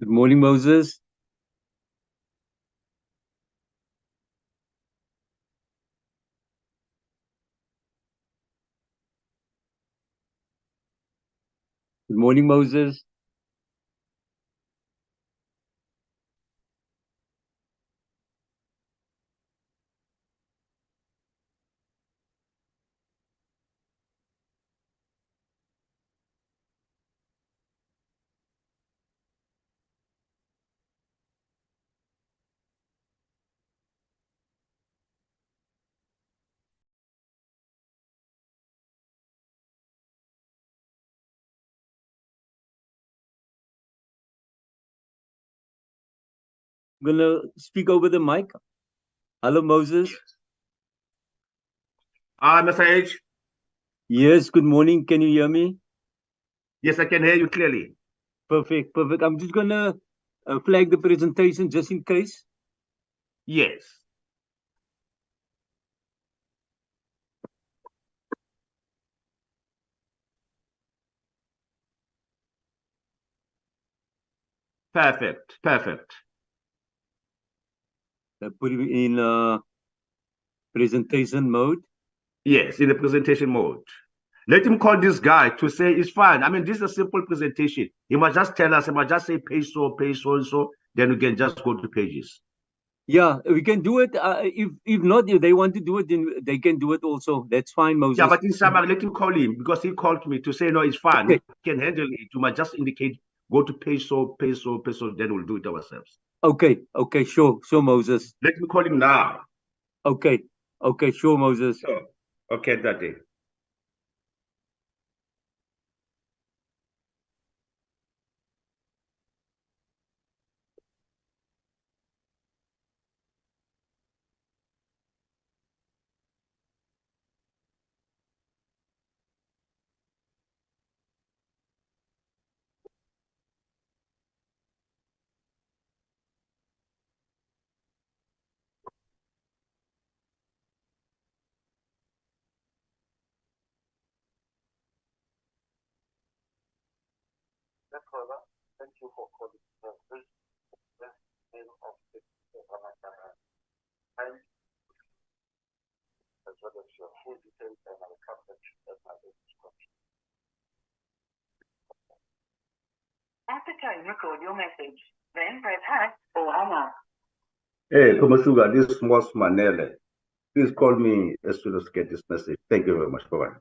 Good morning, Moses. Good morning, Moses. I'm gonna speak over the mic. Hello, Moses. Mr. H. Yes, good morning. Can you hear me? Yes, I can hear you clearly. Perfect, perfect. I'm just gonna flag the presentation just in case. Yes. Perfect. Perfect. Put it in presentation mode. Yes, in the presentation mode. Let him call this guy to say it's fine. I mean, this is a simple presentation. He must just tell us, he must just say page so and so, then we can just go to pages. Yeah, we can do it. If not, if they want to do it, then they can do it also. That's fine, Yeah, Moses. but in summary, let him call him because he called me to say, no, it's fine. Okay, We can handle it. You must just indicate, go to page so, then we'll do it ourselves. okay, okay. Sure, sure, Moses. Let me call him now. Okay, okay, sure, Moses. So, okay, that day. Thank you for calling. As well as your full details and our coverage at my description. At the tone, record your message. Then press hash or hang up. Hey, Komasuga, this is Mos Manele. Please call me as soon as you get this message. Thank you very much. Bye-bye.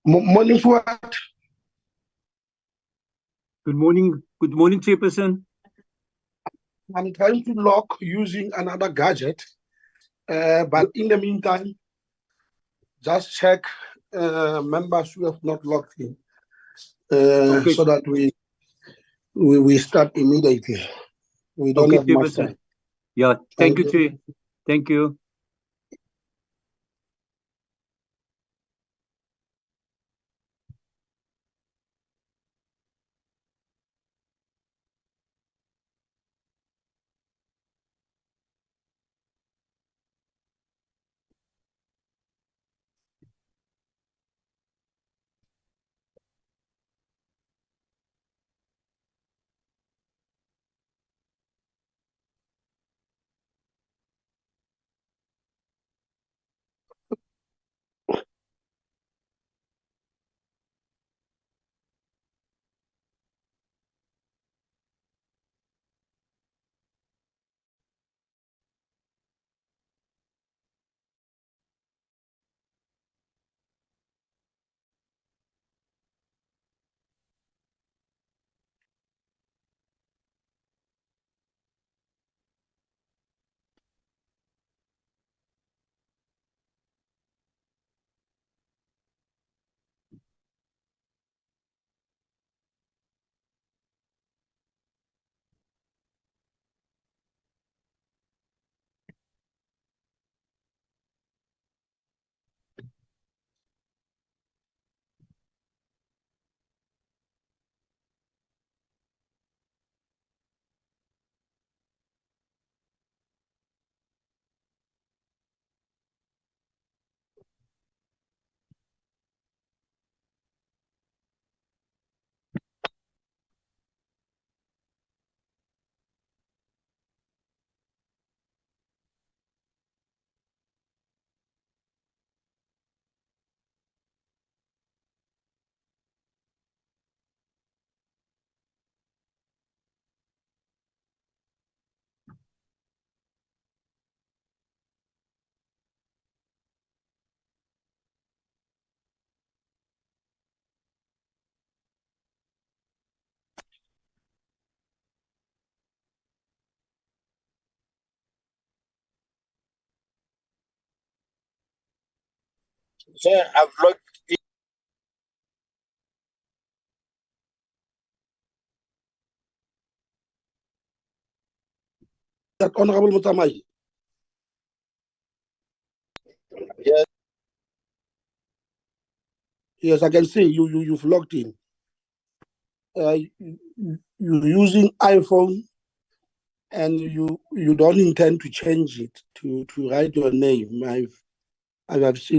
Morning, Fuad. Good morning, Chairperson. I'm trying to log using another gadget, but in the meantime, just check members who have not logged in, Okay. so that we start immediately. We don't have much time. Yeah, thank you, Chair. Thank you. Sir, I've logged in. That Honorable Mutamai. Yes. Yes, I can see you've logged in. You're using iPhone, and you don't intend to change it to write your name. I've seen.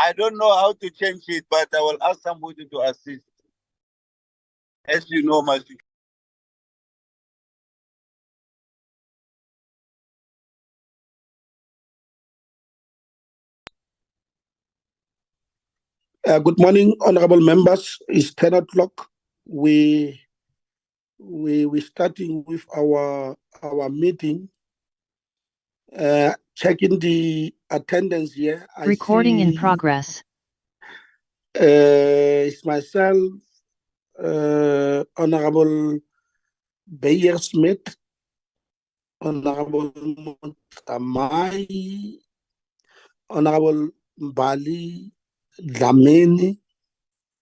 I don't know how to change it, but I will ask somebody to assist. As you know, my Good morning, honorable members. It's 10 o'clock. We're starting with our meeting. Checking the attendance here. Recording in progress. It's myself, Honorable Bayer Smith, Honorable Mutamai, Honorable Mbali Dlamini,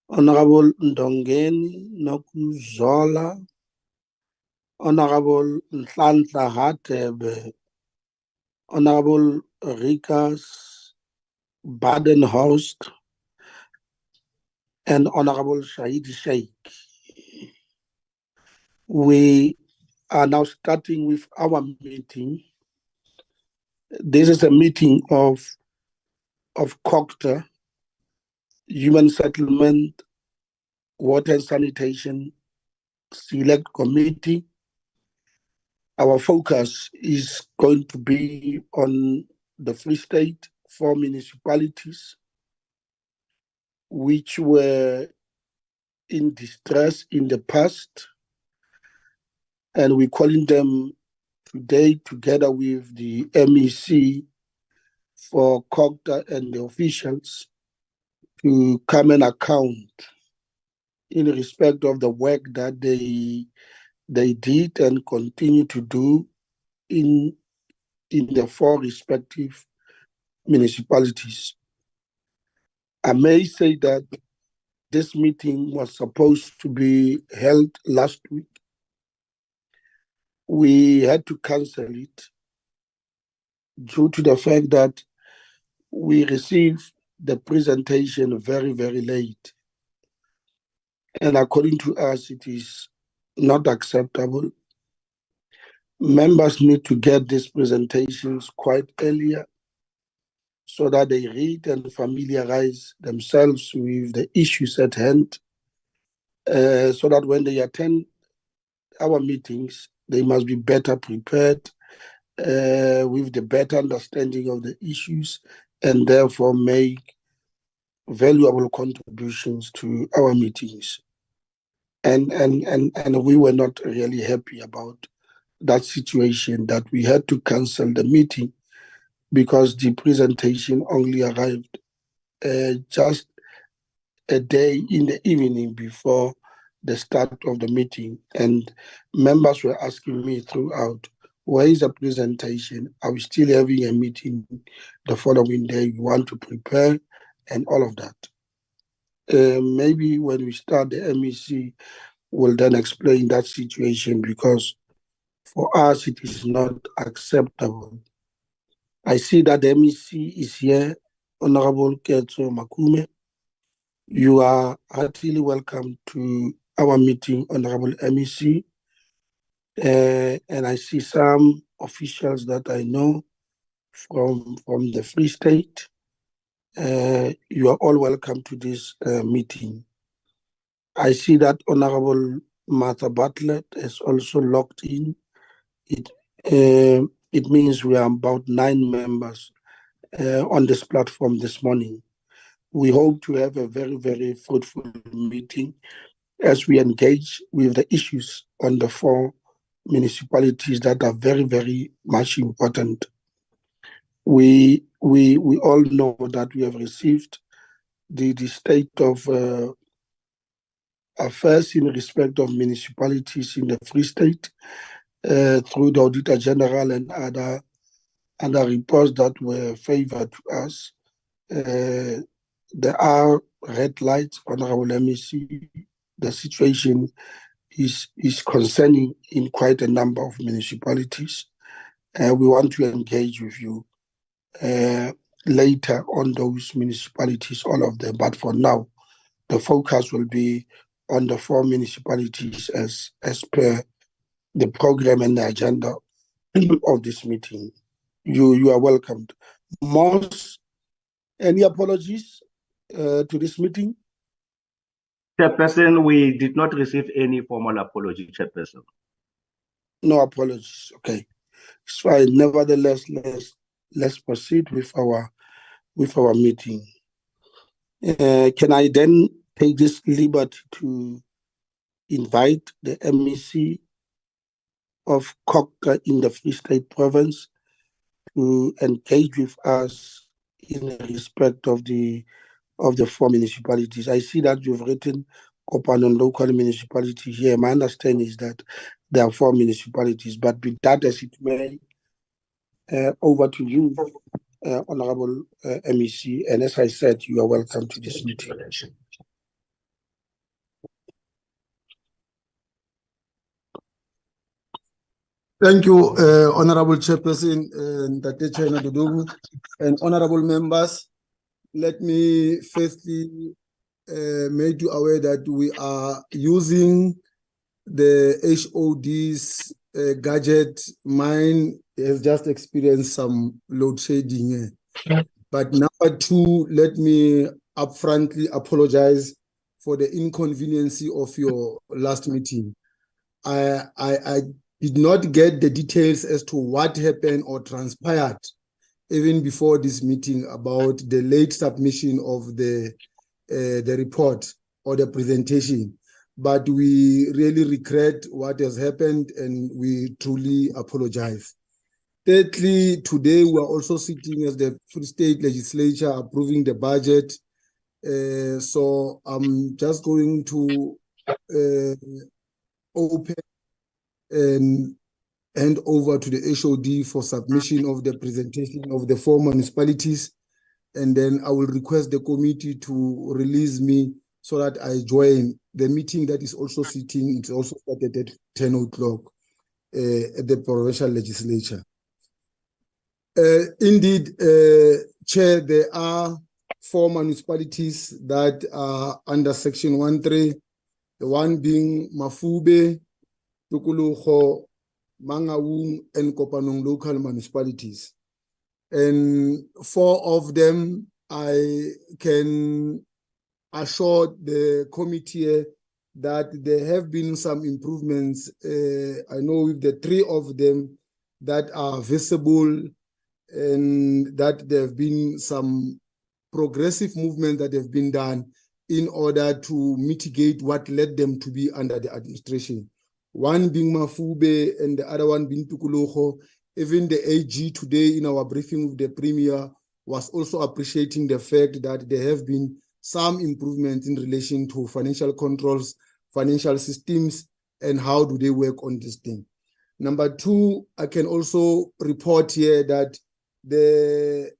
Honorable Ndongeni Nokuzola, Honorable Nhlanhla Hatebe, Honorable Rikas Badenhorst, and Honorable Shahid Sheikh. We are now starting with our meeting. This is a meeting of COGTA, Human Settlement, Water and Sanitation Select Committee. Our focus is going to be on the Free State, 4 municipalities which were in distress in the past, and we're calling them today together with the MEC for COGTA and the officials to come and account in respect of the work that they did and continue to do in the 4 respective municipalities. I may say that this meeting was supposed to be held last week. We had to cancel it due to the fact that we received the presentation very, very late. And according to us, it is not acceptable. Members need to get these presentations quite earlier so that they read and familiarize themselves with the issues at hand, so that when they attend our meetings, they must be better prepared with the better understanding of the issues and therefore make valuable contributions to our meetings. And we were not really happy about that situation, that we had to cancel the meeting because the presentation only arrived just a day in the evening before the start of the meeting. And members were asking me throughout, where is the presentation? Are we still having a meeting the following day? We want to prepare and all of that. Maybe when we start the MEC, we'll then explain that situation, because for us, it is not acceptable. I see that the MEC is here, Honorable Ketso Makume. You are heartily welcome to our meeting, Honorable MEC. And I see some officials that I know from the Free State. You are all welcome to this meeting. I see that Honorable Martha Bartlett is also logged in. It means we are about 9 members on this platform this morning. We hope to have a very, very fruitful meeting as we engage with the issues on the 4 municipalities that are very, very much important. We all know that we have received the state of affairs in respect of municipalities in the Free State through the Auditor General and other reports that were favored to us. There are red lights, Honorable MEC. The situation is concerning in quite a number of municipalities. We want to engage with you later on those municipalities, all of them. But for now, the focus will be on the 4 municipalities as per the program and the agenda of this meeting. You are welcomed. Moss, any apologies to this meeting? Chairperson, we did not receive any formal apology, Chairperson. No apologies. Okay, it's fine. Nevertheless, let's proceed with our meeting. Can I then take this liberty to invite the MEC of COGTA in the Free State Province to engage with us in respect of the 4 municipalities? I see that you've written Kopanong local municipality here. My understanding is that there are 4 municipalities, but be that as it may, over to you, Honorable MEC. And as I said, you are welcome to this meeting. Thank you, Honorable Chairperson Ntate Chena Dudugu, and honorable members. Let me firstly make you aware that we are using the HOD's gadget. Mine has just experienced some load shedding. But number 2, let me upfrontly apologize for the inconvenience of your last meeting. I did not get the details as to what happened or transpired even before this meeting about the late submission of the report or the presentation. But we really regret what has happened and we truly apologize. Thirdly, today we are also sitting as the Free State Legislature approving the budget. So I'm just going to open and hand over to the HOD for submission of the presentation of the 4 municipalities. And then I will request the committee to release me so that I join the meeting that is also sitting. It's also started at 10 o'clock at the provincial legislature. Indeed, Chair, there are 4 municipalities that are under Section 1.3, the one being Mafube, Tukuluho, Mangaung, and Kopanong local municipalities. And 4 of them, I can assure the committee that there have been some improvements. I know with the 3 of them that are visible, and that there have been some progressive movement that have been done in order to mitigate what led them to be under the administration. One being Mafube and the other one being Tukuluho. Even the AG today in our briefing with the Premier was also appreciating the fact that there have been some improvements in relation to financial controls, financial systems, and how do they work on this thing. Number 2, I can also report here that the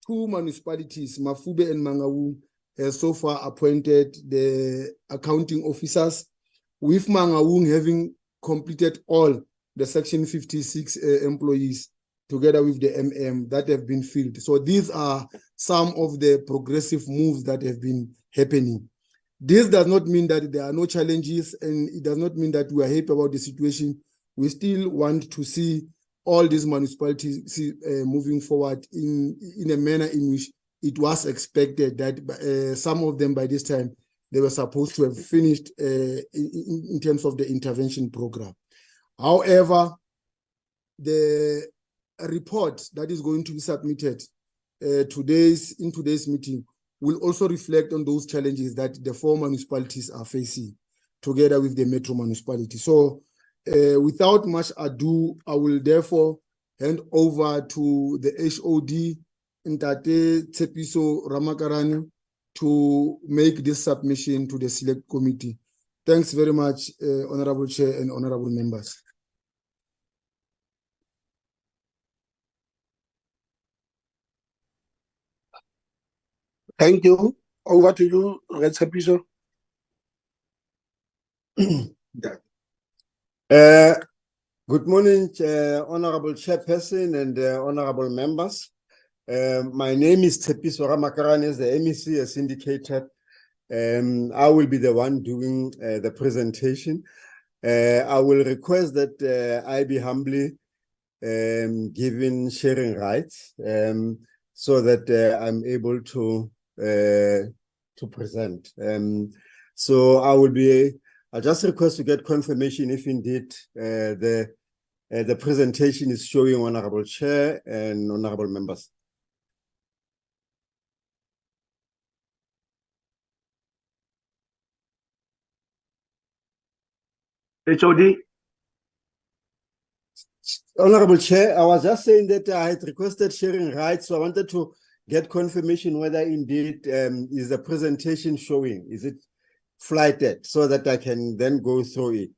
2 municipalities, Mafube and Mangaung, have so far appointed the accounting officers, with Mangaung having completed all the Section 56 employees together with the MM that have been filled. So these are some of the progressive moves that have been happening. This does not mean that there are no challenges, and it does not mean that we are happy about the situation. We still want to see all these municipalities moving forward in a manner in which it was expected that some of them by this time, they were supposed to have finished in terms of the intervention program. However, the report that is going to be submitted in today's meeting will also reflect on those challenges that the 4 municipalities are facing together with the metro municipality. So without much ado, I will therefore hand over to the HOD, Ntate Tshepiso Ramakarane, to make this submission to the select committee. Thanks very much, Honorable Chair and Honorable members. Thank you. Over to you, Tshepiso. Good morning, Honorable Chairperson and Honorable members. My name is Tshepiso Ramakarane, as the MEC has indicated. I will be the one doing the presentation. I will request that I be humbly given sharing rights so that I'm able to present. So I just request to get confirmation if indeed the presentation is showing Honorable Chair and Honorable members. HOD. Honorable Chair, I was just saying that I had requested sharing rights, so I wanted to get confirmation whether indeed is the presentation showing, is it flighted, so that I can then go through it.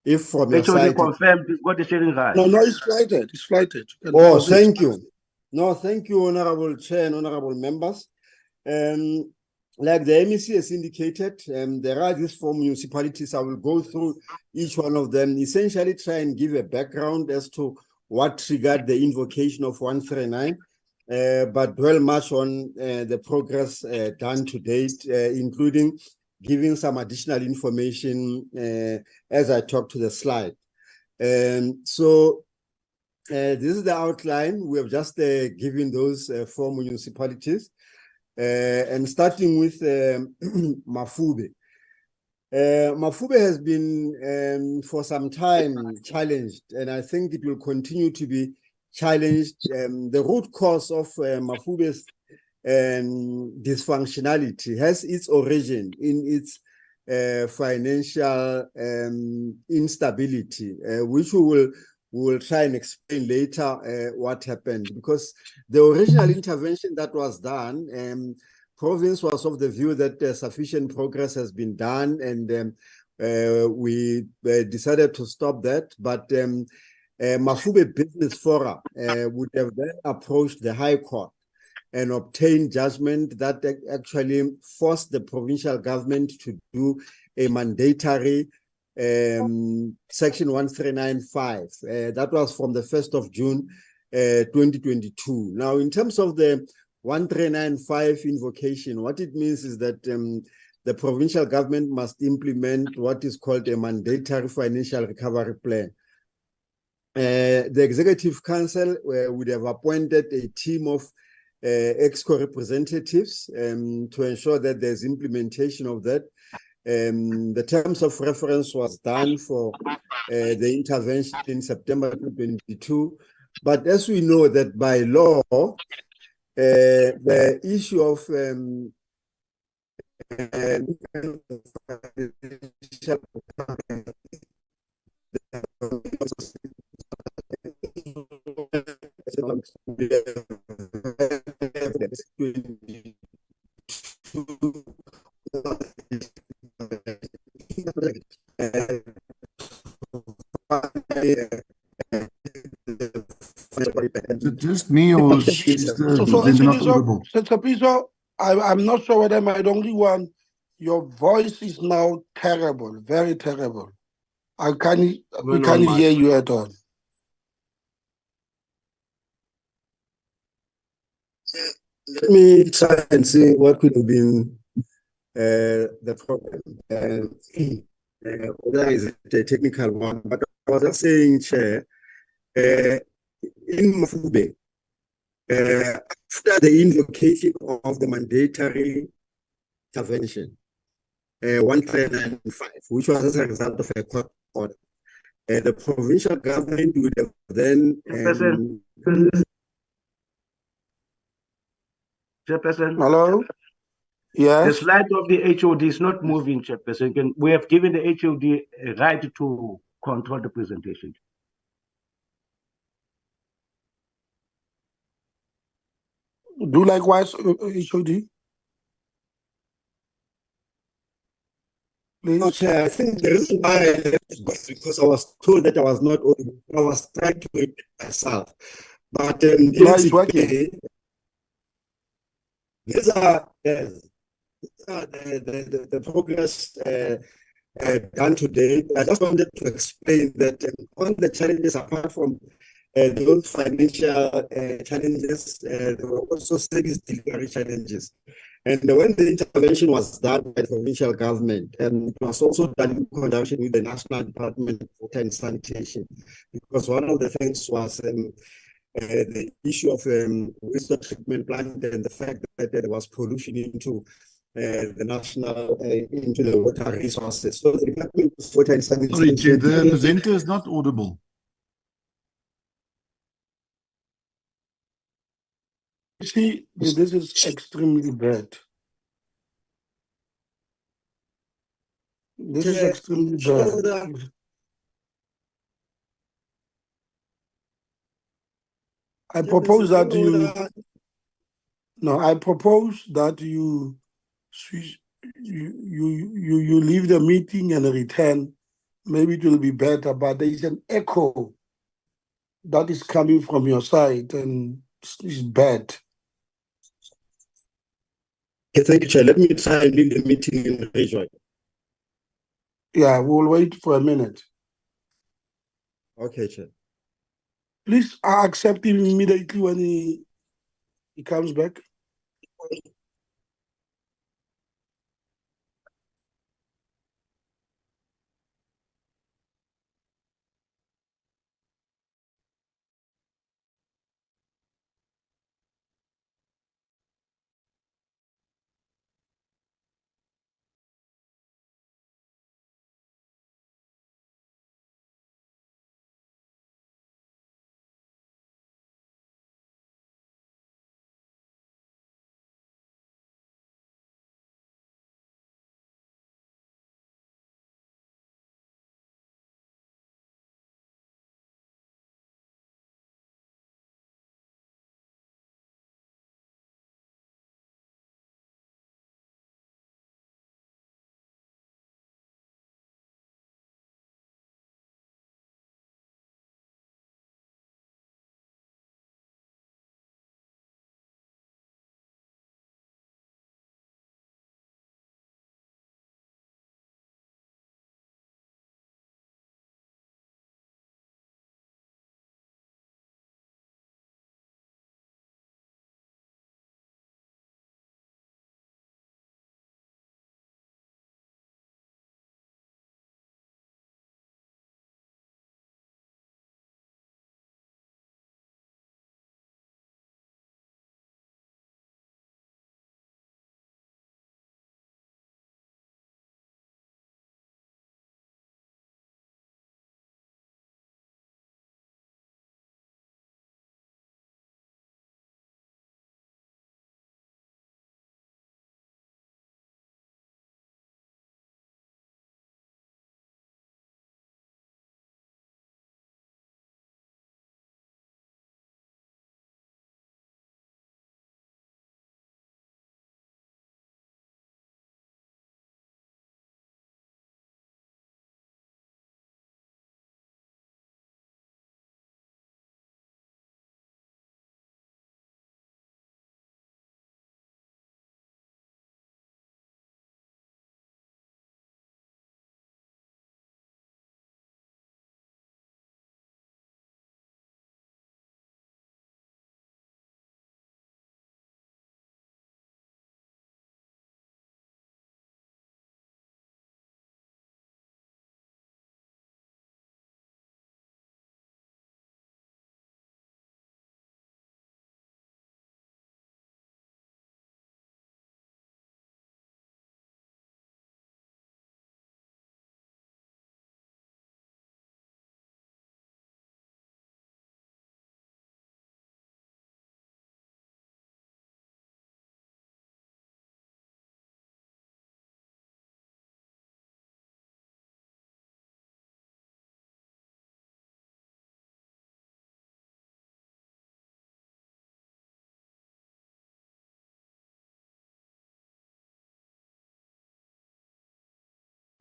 If from your side, confirmed you've got the sharing rights. No, it's flighted. It's flighted. Oh, thank you. No, thank you, Honorable Chair and Honorable members. Like the MEC has indicated, there are these 4 municipalities. I will go through each one of them, essentially try and give a background as to what triggered the invocation of 139, but dwell much on the progress done to date, including giving some additional information as I talk to the slide. So this is the outline. We have just given those 4 municipalities. And starting with Mafube. Mafube has been for some time challenged, and I think it will continue to be challenged. The root cause of Mafube's dysfunctionality has its origin in its financial instability, which we will we will try and explain later what happened, because the original intervention that was done, province was of the view that sufficient progress has been done, and we decided to stop that. But Mafube Business Forum would have then approached the High Court and obtained judgment that actually forced the provincial government to do a mandatory Section 1395. That was from the 1st of June 2022. Now, in terms of the 1395 invocation, what it means is that the provincial government must implement what is called a mandatory financial recovery plan. The Executive Council would have appointed a team of EXCO representatives to ensure that there's implementation of that. The terms of reference was done for the intervention in September 2022. But as we know that by law, the issue of Is it just me or is the presenter not audible? So, I'm not sure whether I'm the only one. Your voice is now terrible, very terrible. We can't hear you at all. Let me try and see what could have been the problem. That is a technical one, but I was just saying, Chair, in Mafube, after the invocation of the mandatory intervention, 1395, which was as a result of a court order, the provincial government would have then Chairperson. Hello? Yes. The slide of the HOD is not moving, Chairperson. We have given the HOD a right to control the presentation. Do likewise, HOD. Please. No, Chair, I think the reason why I left was because I was told that I was not audible. I was trying to read myself. But It's working. These are the progress done today. I just wanted to explain that on the challenges, apart from those financial challenges, there were also service delivery challenges. And when the intervention was done by the provincial government, it was also done in conjunction with the National Department of Water and Sanitation, because one of the things was the issue of wastewater treatment plant and the fact that there was pollution into into the water resources. So the Department of Water and Sanitation. Sorry, Chair, the presenter is not audible. See, this is extremely bad. This is extremely bad. I propose that you you leave the meeting and return. Maybe it will be better, but there is an echo that is coming from your side and it's bad. Okay, thank you, Chair. Let me try and leave the meeting and rejoin. Yeah, we'll wait for a minute. Okay, Chair. Please accept him immediately when he comes back.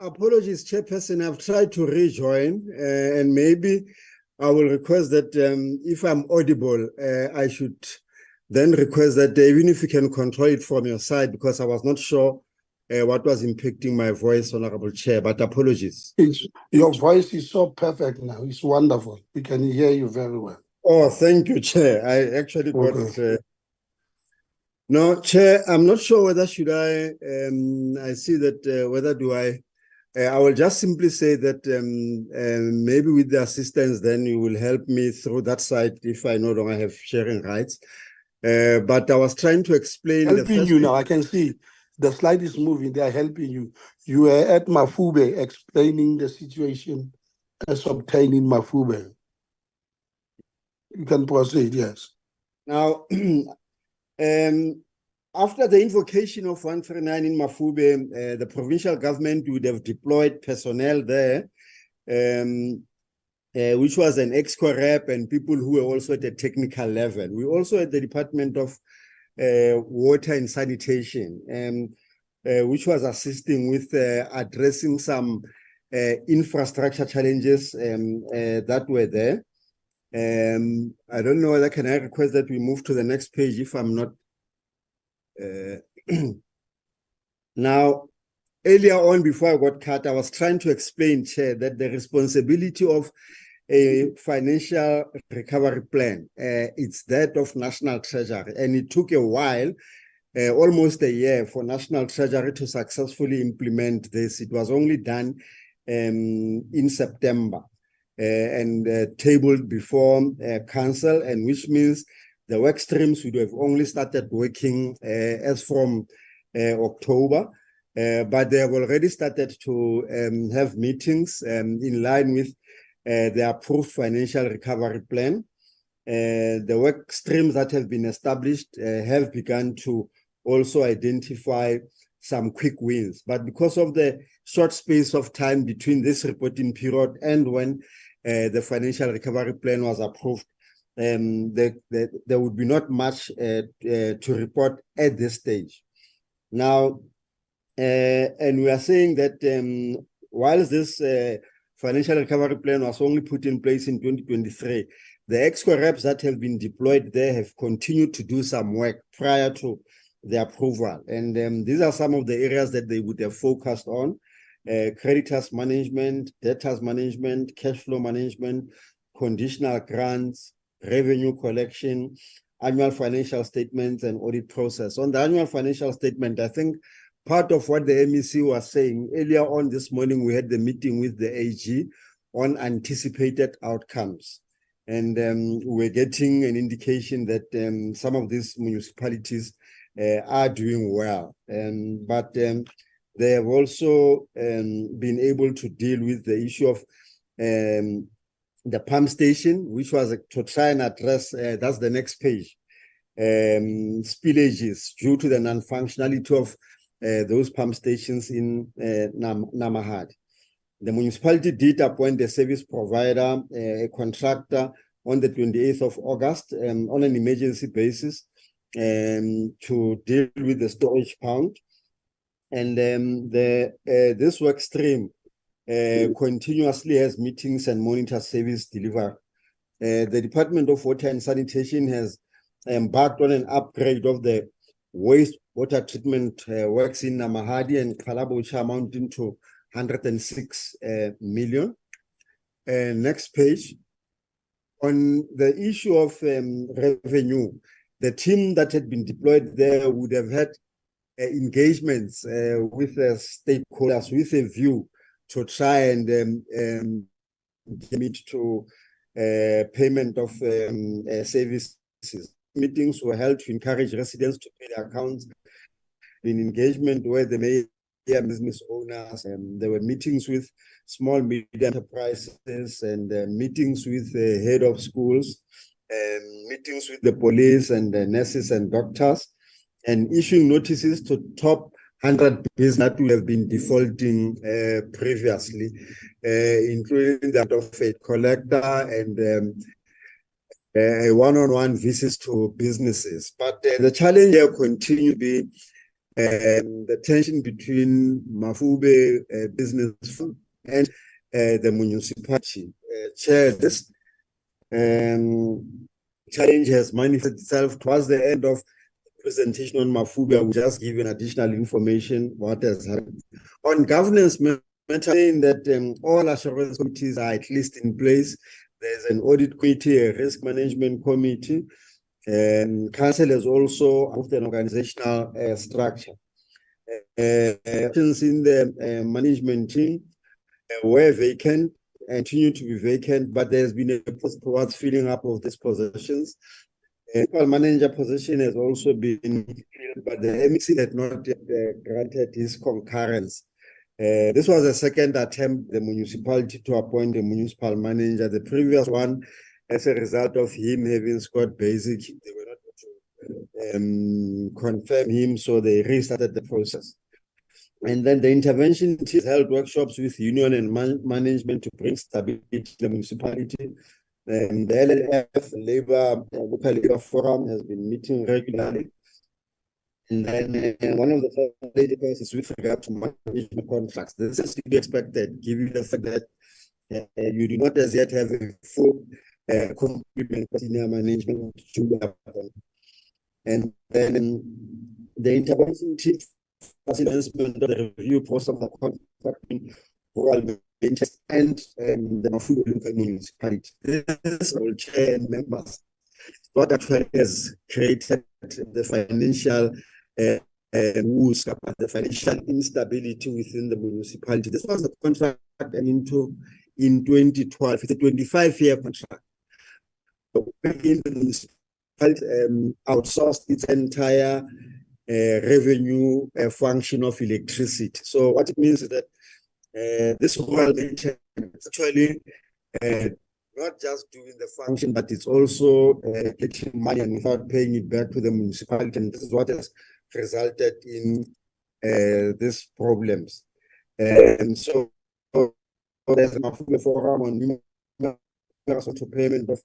Apologies, Chairperson. I've tried to rejoin, and maybe I will request that if I'm audible, I should then request that even if you can control it from your side, because I was not sure what was impacting my voice, Honorable Chair, but apologies. Your voice is so perfect now. It's wonderful. We can hear you very well. Oh, thank you, Chair. I actually got... Okay. No, Chair, I'm not sure whether should I see that whether do I will just simply say that maybe with the assistance, then you will help me through that side if I no longer have sharing rights. But I was trying to explain. Helping you now, I can see the slide is moving. They are helping you. You were at Mafube explaining the situation as obtained in Mafube. You can proceed, yes. Now, after the invocation of 139 in Mafube, the provincial government would have deployed personnel there, which was an EXCO rep and people who were also at a technical level. We also had the Department of Water and Sanitation, which was assisting with addressing some infrastructure challenges that were there. I don't know whether can I request that we move to the next page if I'm not. Now, earlier on, before I got cut, I was trying to explain, Chair, that the responsibility of a financial recovery plan, it's that of National Treasury, and it took a while, almost a year, for National Treasury to successfully implement this. It was only done in September and tabled before Council, and which means the work streams would have only started working as from October, but they have already started to have meetings in line with the approved financial recovery plan. The work streams that have been established have begun to also identify some quick wins. But because of the short space of time between this reporting period and when the financial recovery plan was approved, there would be not much to report at this stage. Now, and we are saying that while this financial recovery plan was only put in place in 2023, the EXCO reps that have been deployed there have continued to do some work prior to the approval. And these are some of the areas that they would have focused on: creditors management, debtors management, cash flow management, conditional grants, revenue collection, annual financial statements, and audit process. On the annual financial statement, I think part of what the MEC was saying earlier on this morning, we had the meeting with the AG on anticipated outcomes. And we're getting an indication that some of these municipalities are doing well. But they have also been able to deal with the issue of the pump station, which was to try and address, that's the next page, spillages due to the non-functionality of those pump stations in Namahadi. The municipality did appoint a service provider, a contractor, on the 28th of August on an emergency basis to deal with the storage pound. And this work stream continuously has meetings and monitor service delivery. The Department of Water and Sanitation has embarked on an upgrade of the wastewater treatment works in Namahadi and Kalabocha, amounting to 106 million. Next page. On the issue of revenue, the team that had been deployed there would have had engagements with the stakeholders with a view to try and commit to payment of services. Meetings were held to encourage residents to pay their accounts in engagement where the mayor, business owners, and there were meetings with small medium enterprises and meetings with the head of schools, meetings with the police and the nurses and doctors, and issuing notices to top 100 businesses that would have been defaulting previously, including that of a collector and one-on-one visits to businesses. But the challenge here continues to be the tension between Mafube business and the municipality. Chair, this challenge has manifested itself towards the end of the presentation on Mafube. I will just give an additional information what has happened. On governance matter, saying that all assurance committees are at least in place. There's an audit committee, a risk management committee, and council has also approved an organizational structure. Positions in the management team were vacant, continue to be vacant, but there's been a process towards filling up of these positions. Municipal manager position has also been filled, but the MEC had not yet granted his concurrence. This was the second attempt the municipality to appoint a municipal manager. The previous one, as a result of him having scored basic, they were not able to confirm him, so they restarted the process. And then the intervention team held workshops with union and management to bring stability to the municipality. And the LLF, Local Labor Forum, has been meeting regularly. And then one of the political is with regard to management contracts. This is to be expected, given the fact that you do not as yet have a full complement senior management to happen. And then the intervention team facilitated the review process of contracting rural maintenance and the Mafube local municipality. This will chair and members. What actually has created the financial woes, the financial instability within the municipality. This was a contract into in 2012. It's a 25-year contract. The municipality outsourced its entire revenue function of electricity. So what it means is that this rural maintenance is actually not just doing the function, but it's also taking money and without paying it back to the municipality. And this is what has resulted in these problems. And so there's a forum on to payment of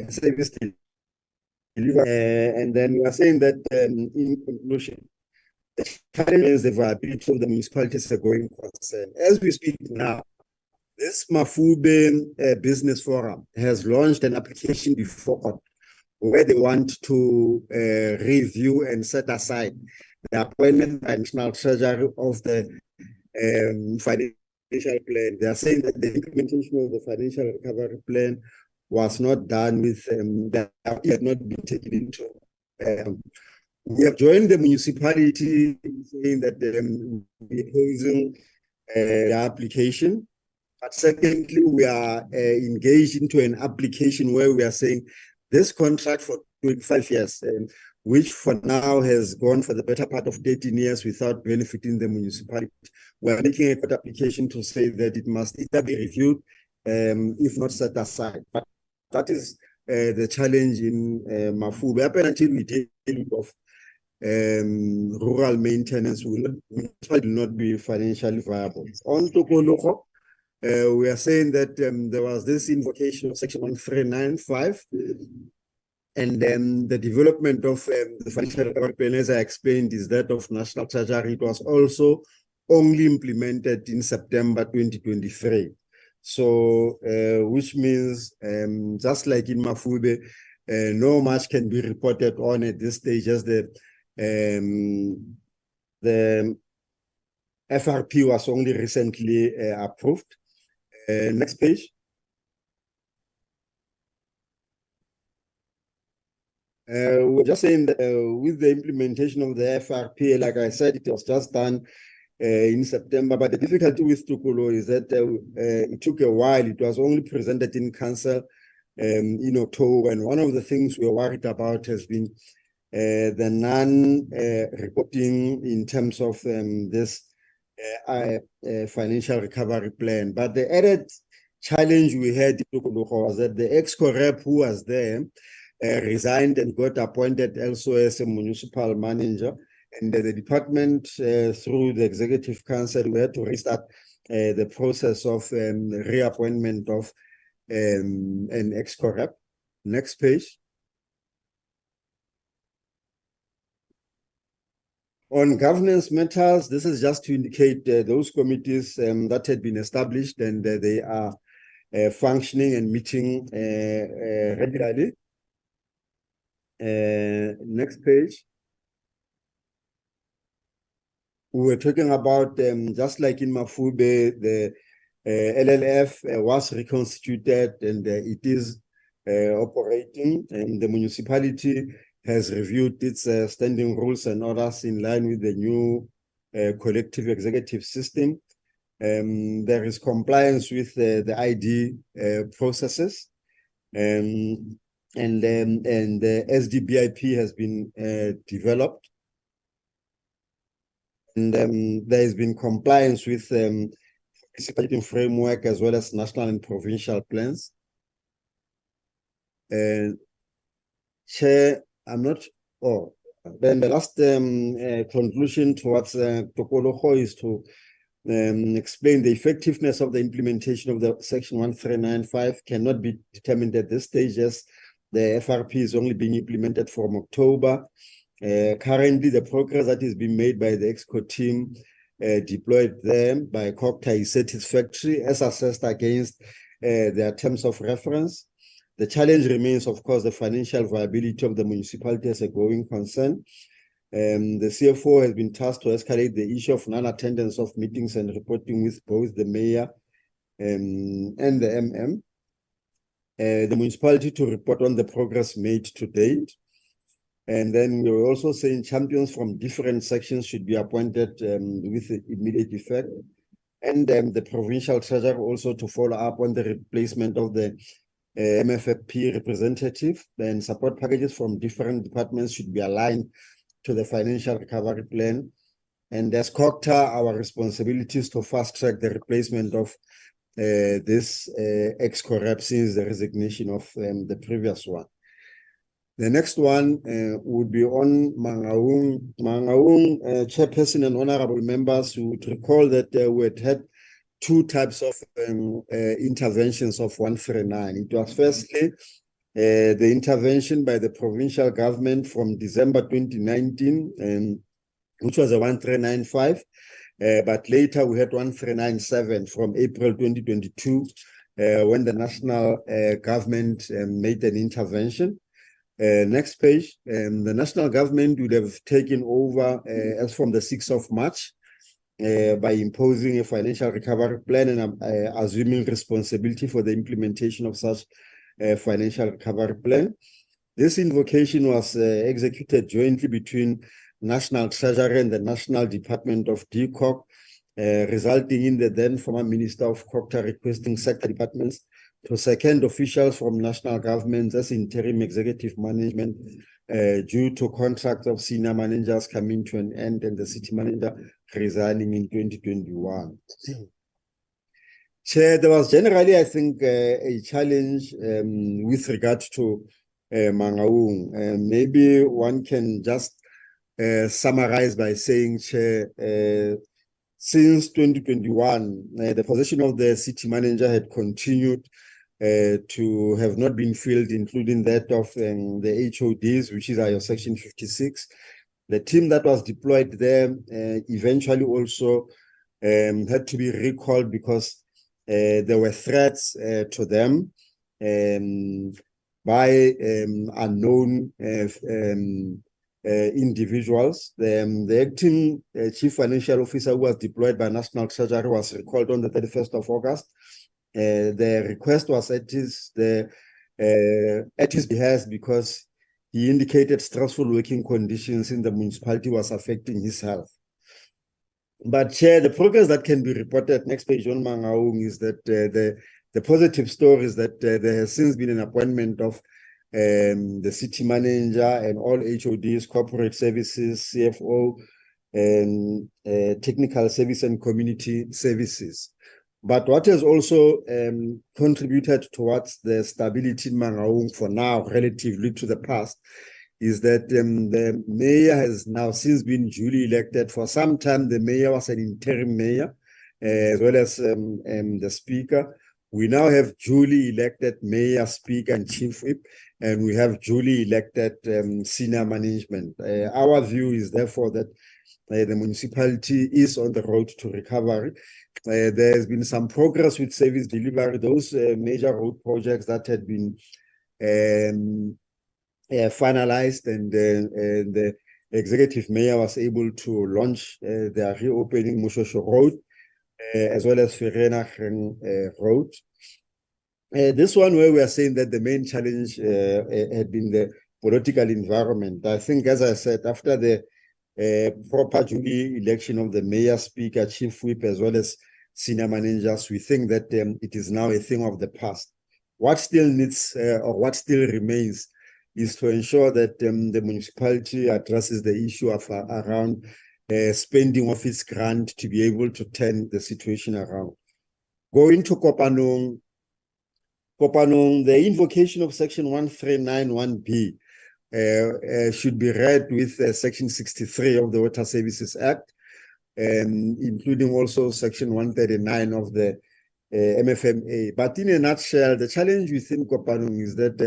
service delivery. And then we are saying that in conclusion, the challenge is the viability of the municipality as a going concern. As we speak now, this Mafube Business Forum has launched an application before where they want to review and set aside the appointment by National Treasury of the financial plan. They are saying that the implementation of the financial recovery plan was not done with that had not been taken into. We have joined the municipality saying that we're opposing the application. But secondly, we are engaged into an application where we are saying this contract for 25 years, which for now has gone for the better part of 13 years without benefiting the municipality. We are making a court application to say that it must either be reviewed, if not set aside. But that is the challenge in Mafube. Up until we take of rural maintenance will not be financially viable. On to Koloko, we are saying that there was this invocation of Section 1395, and then the development of the financial recovery plan, as I explained, is that of National Treasury. It was also only implemented in September 2023. So, which means, just like in Mafube, no much can be reported on at this stage, as the FRP was only recently approved. Next page. We're just saying that with the implementation of the FRP, like I said, it was just done in September, but the difficulty with Tukulo is that it took a while. It was only presented in council in October, and one of the things we're worried about has been the non-reporting in terms of this financial recovery plan. But the added challenge we had in Tukulo was that the ex-co-rep who was there resigned and got appointed elsewhere as a municipal manager. And the department, through the executive council, we had to restart the process of reappointment of an ex-co-rep. Next page. On governance matters, this is just to indicate those committees that had been established and they are functioning and meeting regularly. Next page. We were talking about, just like in Mafube, the LLF was reconstituted and it is operating, and the municipality has reviewed its standing rules and orders in line with the new collective executive system. There is compliance with the ID processes, and the SDBIP has been developed, and there has been compliance with municipality framework as well as national and provincial plans. Chair, I'm not. Oh, then the last conclusion towards Tokoloho is to explain the effectiveness of the implementation of the Section 1395 cannot be determined at this stage, as the FRP is only being implemented from October. Currently, the progress that is being made by the EXCO team deployed there by COGTA is satisfactory as assessed against their terms of reference. The challenge remains, of course, the financial viability of the municipality as a going concern. The CFO has been tasked to escalate the issue of non-attendance of meetings and reporting with both the mayor and the MM. The municipality to report on the progress made to date. And then we were also saying champions from different sections should be appointed with immediate effect. And the provincial treasurer also to follow up on the replacement of the MFFP representative. Then support packages from different departments should be aligned to the financial recovery plan. And as COGTA, our responsibility is to fast track the replacement of this ex-corrupt since the resignation of the previous one. The next one would be on Mangaung. Mangaung, chairperson and honorable members would recall that we had two types of interventions of 139. It was firstly the intervention by the provincial government from December 2019, which was a 1395, but later we had 1397 from April 2022, when the national government made an intervention. Next page, the national government would have taken over as from the 6th of March by imposing a financial recovery plan and assuming responsibility for the implementation of such financial recovery plan. This invocation was executed jointly between National Treasury and the National Department of DCOG, resulting in the then former Minister of COGTA requesting sector departments to second officials from national governments as interim executive management due to contracts of senior managers coming to an end and the city manager resigning in 2021. Chair, there was generally, I think, a challenge with regard to Mangaung. Maybe one can just summarize by saying, Chair, since 2021, the position of the city manager had continued to have not been filled, including that of the HODs, which is our section 56. The team that was deployed there eventually also had to be recalled because there were threats to them by unknown individuals. The acting chief financial officer who was deployed by National Treasury was recalled on the 31st of August. The request was at his behest because he indicated stressful working conditions in the municipality was affecting his health. But Chair, the progress that can be reported, next page on Mangaung, is that the positive story is that there has since been an appointment of the city manager and all HODs, corporate services, CFO, and technical service and community services. But what has also contributed towards the stability in Mangaung for now, relatively to the past, is that the mayor has now since been duly elected. For some time, the mayor was an interim mayor, as well as the speaker. We now have duly elected mayor, speaker, and chief whip, and we have duly elected senior management. Our view is therefore that the municipality is on the road to recovery. There has been some progress with service delivery. Those major road projects that had been finalized, and the executive mayor was able to launch their reopening Mushosho Road, as well as Vereeniging Road. This one where we are saying that the main challenge had been the political environment. I think, as I said, after the proper duly election of the mayor, speaker, chief whip, as well as senior managers, we think that it is now a thing of the past. What still needs or what still remains is to ensure that the municipality addresses the issue of around spending of its grant to be able to turn the situation around. Going to Kopanong, the invocation of section 1391B should be read with section 63 of the Water Services Act, including also section 139 of the MFMA. But in a nutshell, the challenge within Kopanong is that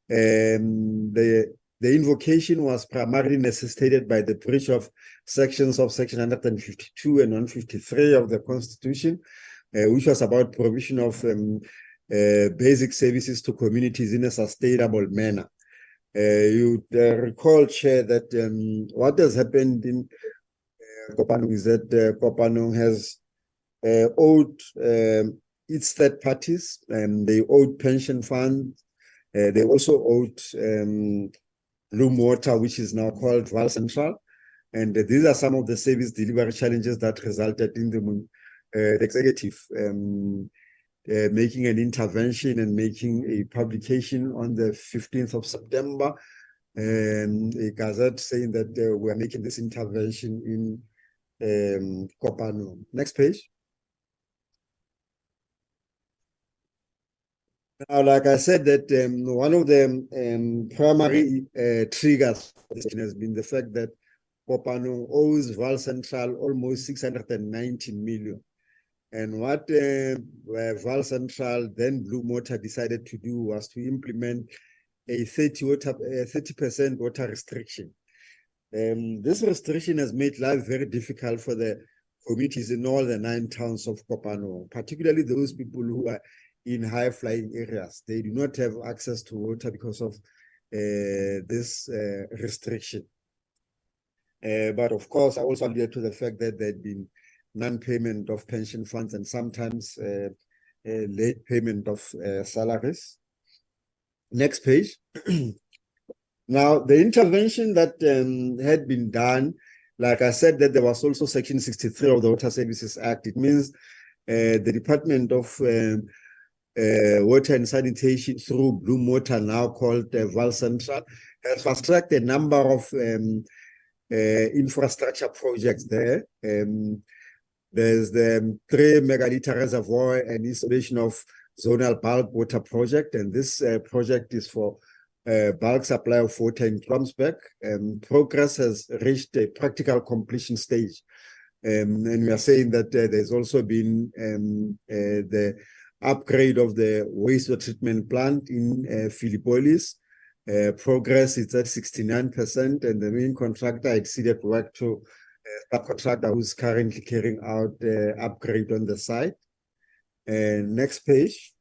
the invocation was primarily necessitated by the breach of sections of section 152 and 153 of the Constitution, which was about provision of basic services to communities in a sustainable manner. You recall, Chair, that what has happened in Kopanong is that Kopanong has owed its third parties, and they owed pension funds. They also owed Bloom Water, which is now called Val Central. And these are some of the service delivery challenges that resulted in the executive making an intervention and making a publication on the 15th of September, a gazette saying that we're making this intervention in Kopanong. Next page. Now, like I said, that one of the primary triggers has been the fact that Kopanong owes Val Central almost 690 million. And what Val Central, then Bloom Water, decided to do was to implement a 30% water restriction. This restriction has made life very difficult for the communities in all the 9 towns of Kopanong, particularly those people who are in high-flying areas. They do not have access to water because of this restriction. But of course, I also alluded to the fact that there had been non-payment of pension funds and sometimes late payment of salaries. Next page. Now, the intervention that had been done, like I said, that there was also section 63 of the Water Services Act. It means the Department of Water and Sanitation, through Bloom Water, now called Val Central, has fast-tracked a number of infrastructure projects there. There's the 3 megaliter reservoir and installation of zonal bulk water project, and this project is for bulk supply of water in Klamsberg. Progress has reached a practical completion stage, and we are saying that there's also been the upgrade of the wastewater treatment plant in Philippolis. Progress is at 69%, and the main contractor exceeded work to a subcontractor who's currently carrying out the upgrade on the site. Next page.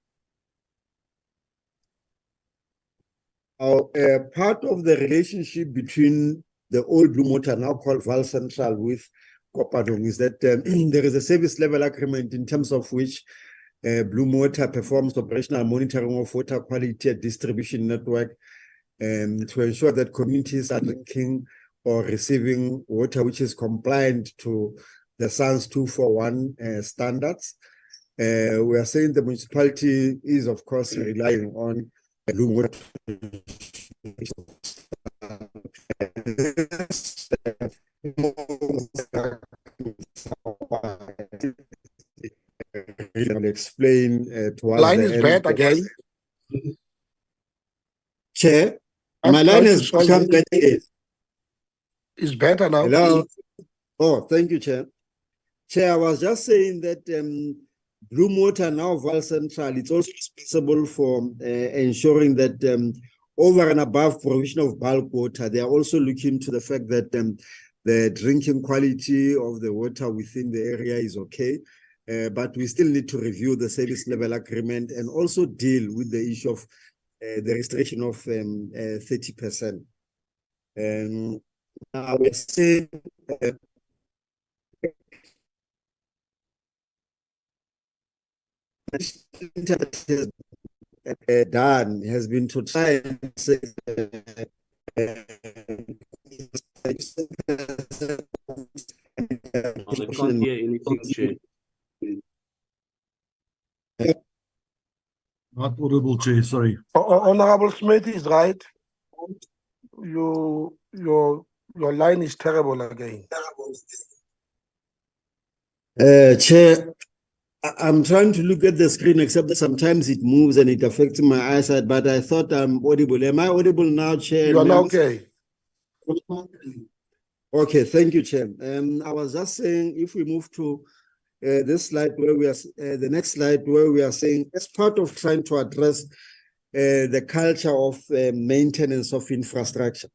Part of the relationship between the old Bloom Water, now called Val Central, with Kopanong is that there is a service level agreement in terms of which Bloom Water performs operational monitoring of water quality at distribution network to ensure that communities are drinking or receiving water which is compliant to the SANS 241 standards. We are saying the municipality is, of course, relying on Bloom Water. I'll explain towards Line the is end. bad again. Chair, my line has become better. It's better now. Hello. Oh, thank you, Chair. Chair, I was just saying that Bloom Water, now Val Central, it's also responsible for ensuring that over and above provision of bulk water, they are also looking to the fact that The drinking quality of the water within the area is okay, but we still need to review the service level agreement and also deal with the issue of the restriction of 30%. Now we're saying done has been to try and say I can't hear anything, Chair. Not audible, Chair, sorry. Honorable Smith is right. Your line is terrible again. Chair, I'm trying to look at the screen, except that sometimes it moves and it affects my eyesight, but I thought I'm audible. Am I audible now, Chair? You are now okay. Okay, thank you, Chair. I was just saying, if we move to this slide where we are, the next slide where we are saying, as part of trying to address the culture of maintenance of infrastructure,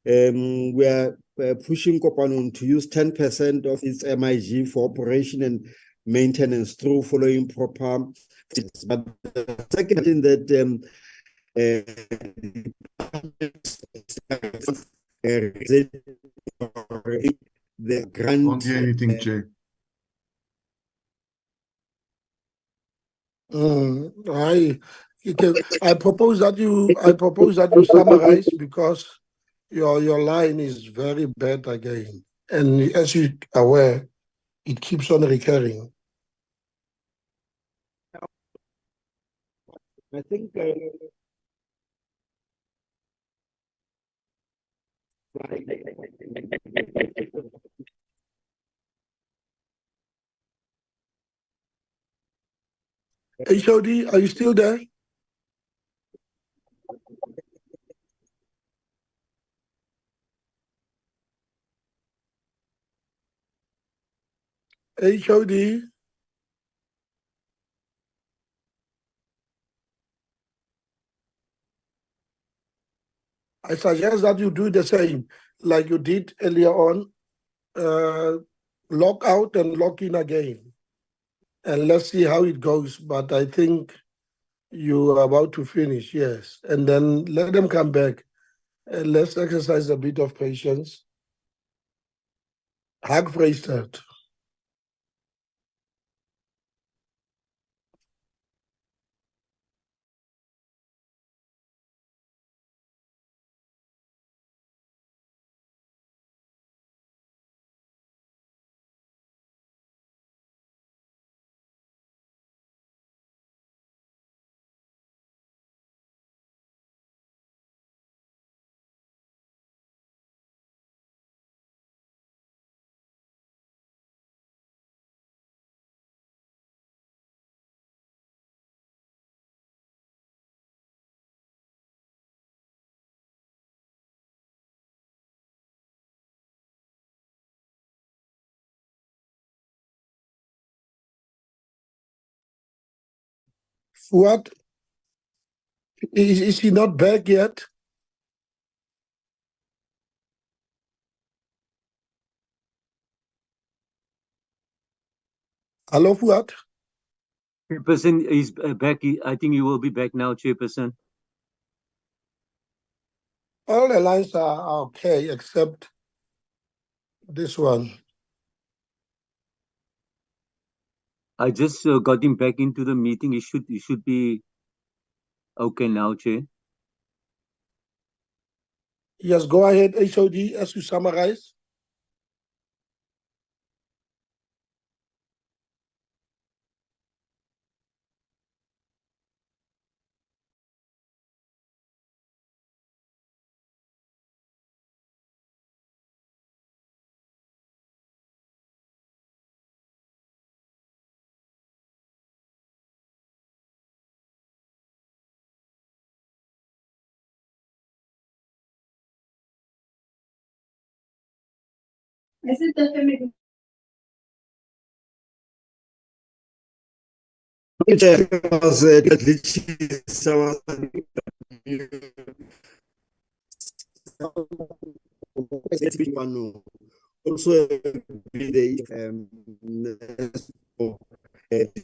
we are pushing Kopanong to use 10% of its MIG for operation and maintenance through following proper. But the second thing that the grant. Can't hear anything, Chair. I propose that you summarize, because your line is very bad again, and as you are aware, it keeps on recurring. I think HOD, are you still there? HOD? I suggest that you do the same like you did earlier on. Log out and log in again, and let's see how it goes. But I think you are about to finish, yes. And then let them come back, and let's exercise a bit of patience. Hag Freestad. What? Is he not back yet? Hello, Fuad? Chairperson is back. I think you will be back now, Chairperson. All the lines are okay except this one. I just got him back into the meeting. He should be okay now, Chair. Yes, go ahead, HOD, as you summarize. also agree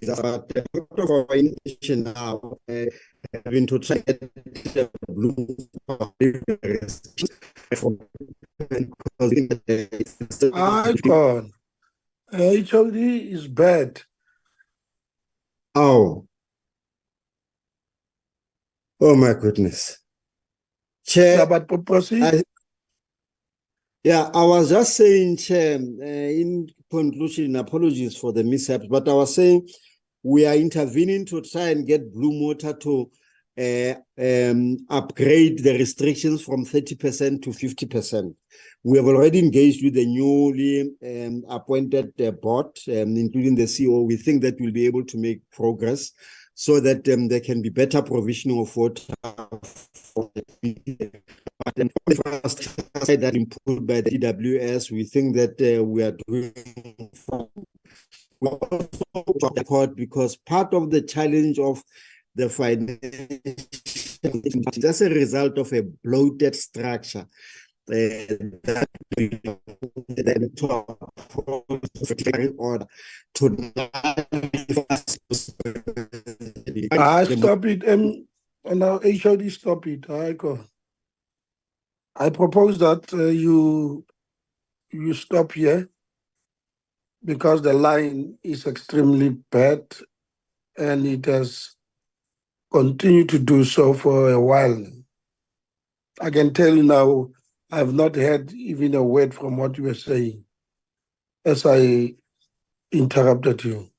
about the organization now having to try to get Icon. HOD is bad. Oh my goodness. Chair, Yeah, but proceed. I was just saying, Chair, in conclusion, apologies for the mishaps, but I was saying we are intervening to try and get Blue Water to upgrade the restrictions from 30% to 50%. We have already engaged with the newly appointed board, including the CEO. We think that we'll be able to make progress so that there can be better provisioning of water for the people. But then that input by the EWS, we think that we are doing we also support because part of the challenge of the financial is as a result of a bloated structure. Order to Stop it. Now HOD, stop it. I propose that you stop here because the line is extremely bad and it has continued to do so for a while. I can tell you now, I have not heard even a word from what you were saying as I interrupted you.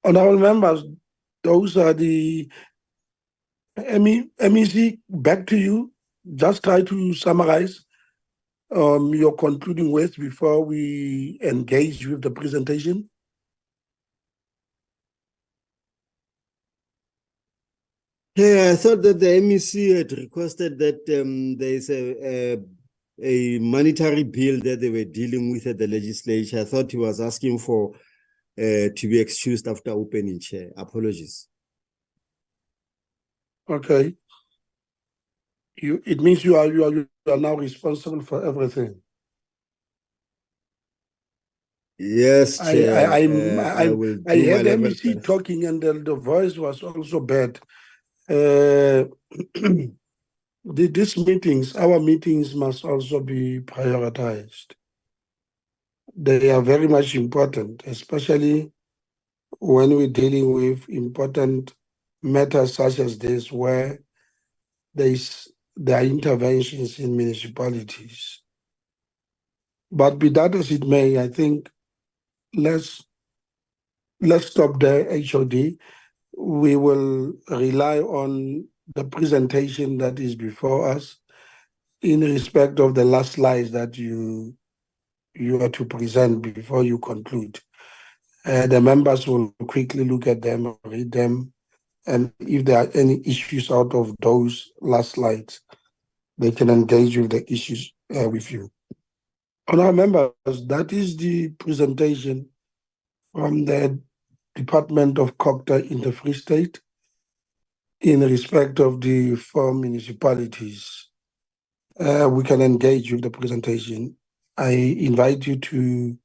Honorable members, those are the MEC, back to you. Just try to summarize your concluding words before we engage with the presentation. Yeah, I thought that the MEC had requested that there is a monetary bill that they were dealing with at the legislature. I thought he was asking for to be excused after opening, Chair. Apologies. Okay. It means you are now responsible for everything. Yes, Chair. I will do heard my level MEC best. talking and the voice was also bad. These meetings, our meetings must also be prioritized. They are very much important, especially when we're dealing with important matters such as this, where there are interventions in municipalities. But be that as it may, I think let's stop there, HOD. We will rely on the presentation that is before us in respect of the last slides that you are to present before you conclude. The members will quickly look at them, read them, and if there are any issues out of those last slides, they can engage with the issues with you. Honourable members, that is the presentation from the Department of COGTA in the Free State in respect of the 4 municipalities. We can engage with the presentation. I invite you to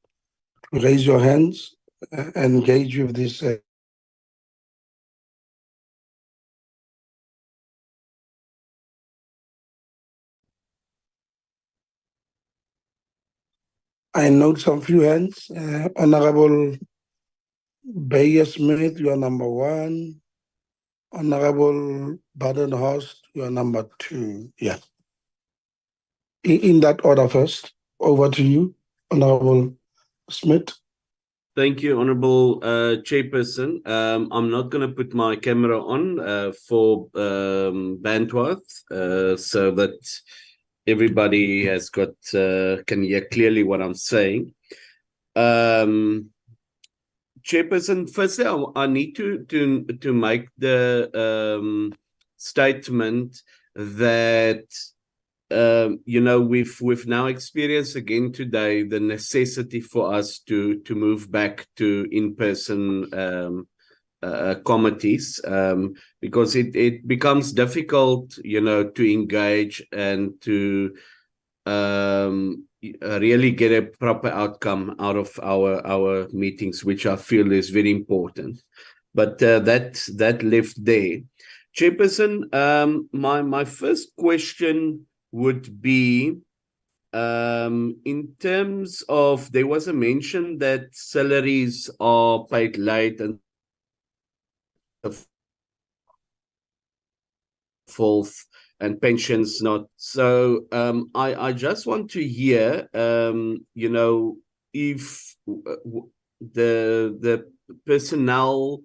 raise your hands and engage with this. I note some few hands. Honorable Bayer Smith, you are number 1. Honorable Badenhorst, you are number 2. Yeah. In that order first. Over to you, Honorable Smith. Thank you, Honorable Chairperson. I'm not going to put my camera on for bandwidth so that everybody has got can hear clearly what I'm saying. Chairperson, firstly, I need to make the statement that we've now experienced again today the necessity for us to move back to in-person committees because it becomes difficult, to engage and to really get a proper outcome out of our meetings, which I feel is very important. But that left there. Chairperson, my first question would be, in terms of, there was a mention that salaries are paid late and forth, and pensions not. So I just want to hear, you know, if the personnel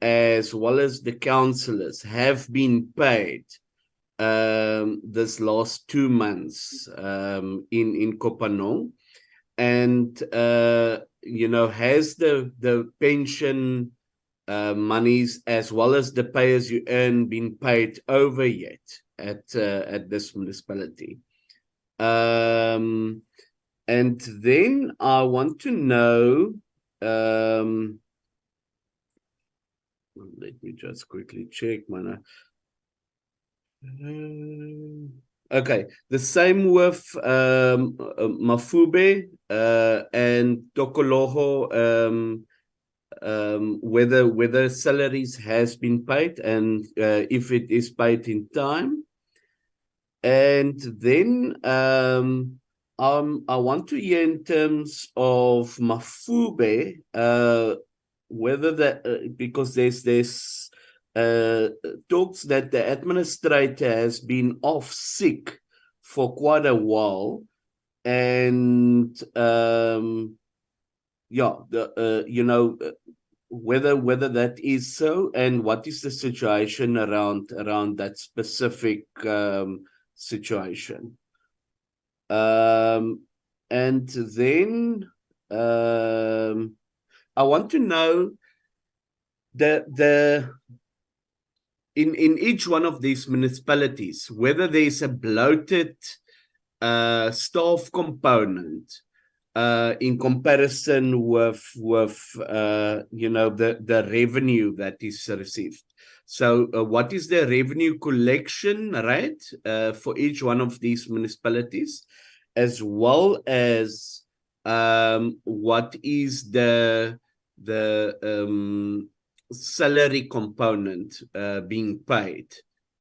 as well as the councillors have been paid this last 2 months in Kopanong, and you know, has the pension monies as well as the pay as you earn been paid over yet at this municipality? And then I want to know, let me just quickly check my okay, the same with Mafube and Tokoloho, whether salaries has been paid, and if it is paid in time. And then I want to hear in terms of Mafube, whether that because there's talks that the administrator has been off sick for quite a while, and yeah, you know, whether that is so, and what is the situation around that specific situation. And then I want to know in each one of these municipalities, whether there's a bloated staff component in comparison with you know, the revenue that is received. So what is the revenue collection rate for each one of these municipalities, as well as what is the salary component being paid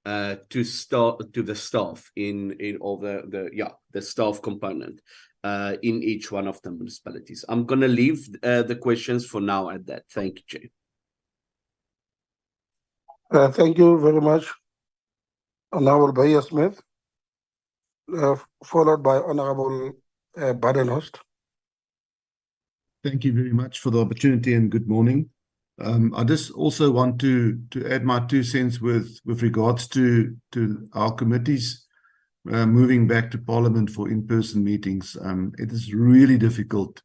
to the staff in all the staff component in each one of the municipalities. I'm going to leave the questions for now at that. Thank you, Chair. Thank you very much, Honorable Bayer Smith, followed by Honorable Badenhorst. Thank you very much for the opportunity and good morning. I just also want to add my 2 cents with regards to our committees moving back to Parliament for in-person meetings. It is really difficult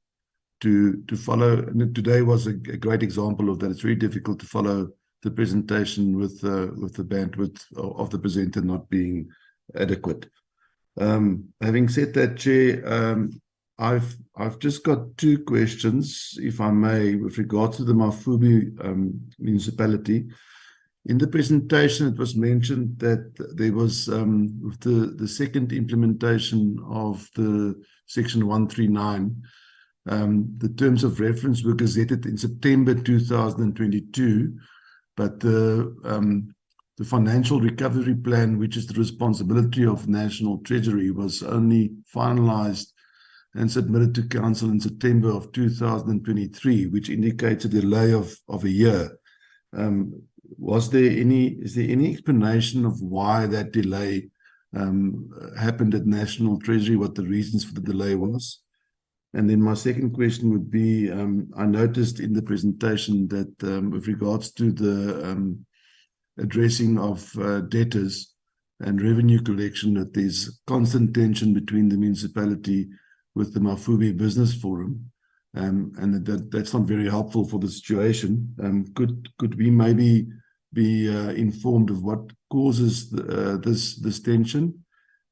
to follow. And today was a great example of that. It's very difficult to follow the presentation with the bandwidth of the presenter not being adequate. Having said that, Chair, I've just got 2 questions, if I may, with regards to the Mafube municipality. In the presentation, it was mentioned that there was with the second implementation of the Section 139, the terms of reference were gazetted in September 2022, but the financial recovery plan, which is the responsibility of National Treasury, was only finalized and submitted to Council in September of 2023, which indicates a delay of a year. Is there any explanation of why that delay happened at National Treasury, what the reasons for the delay was? And then my second question would be, I noticed in the presentation that with regards to the addressing of debtors and revenue collection, that there's constant tension between the municipality with the Mafube Business Forum, and that's not very helpful for the situation. Could we maybe be informed of what causes this tension?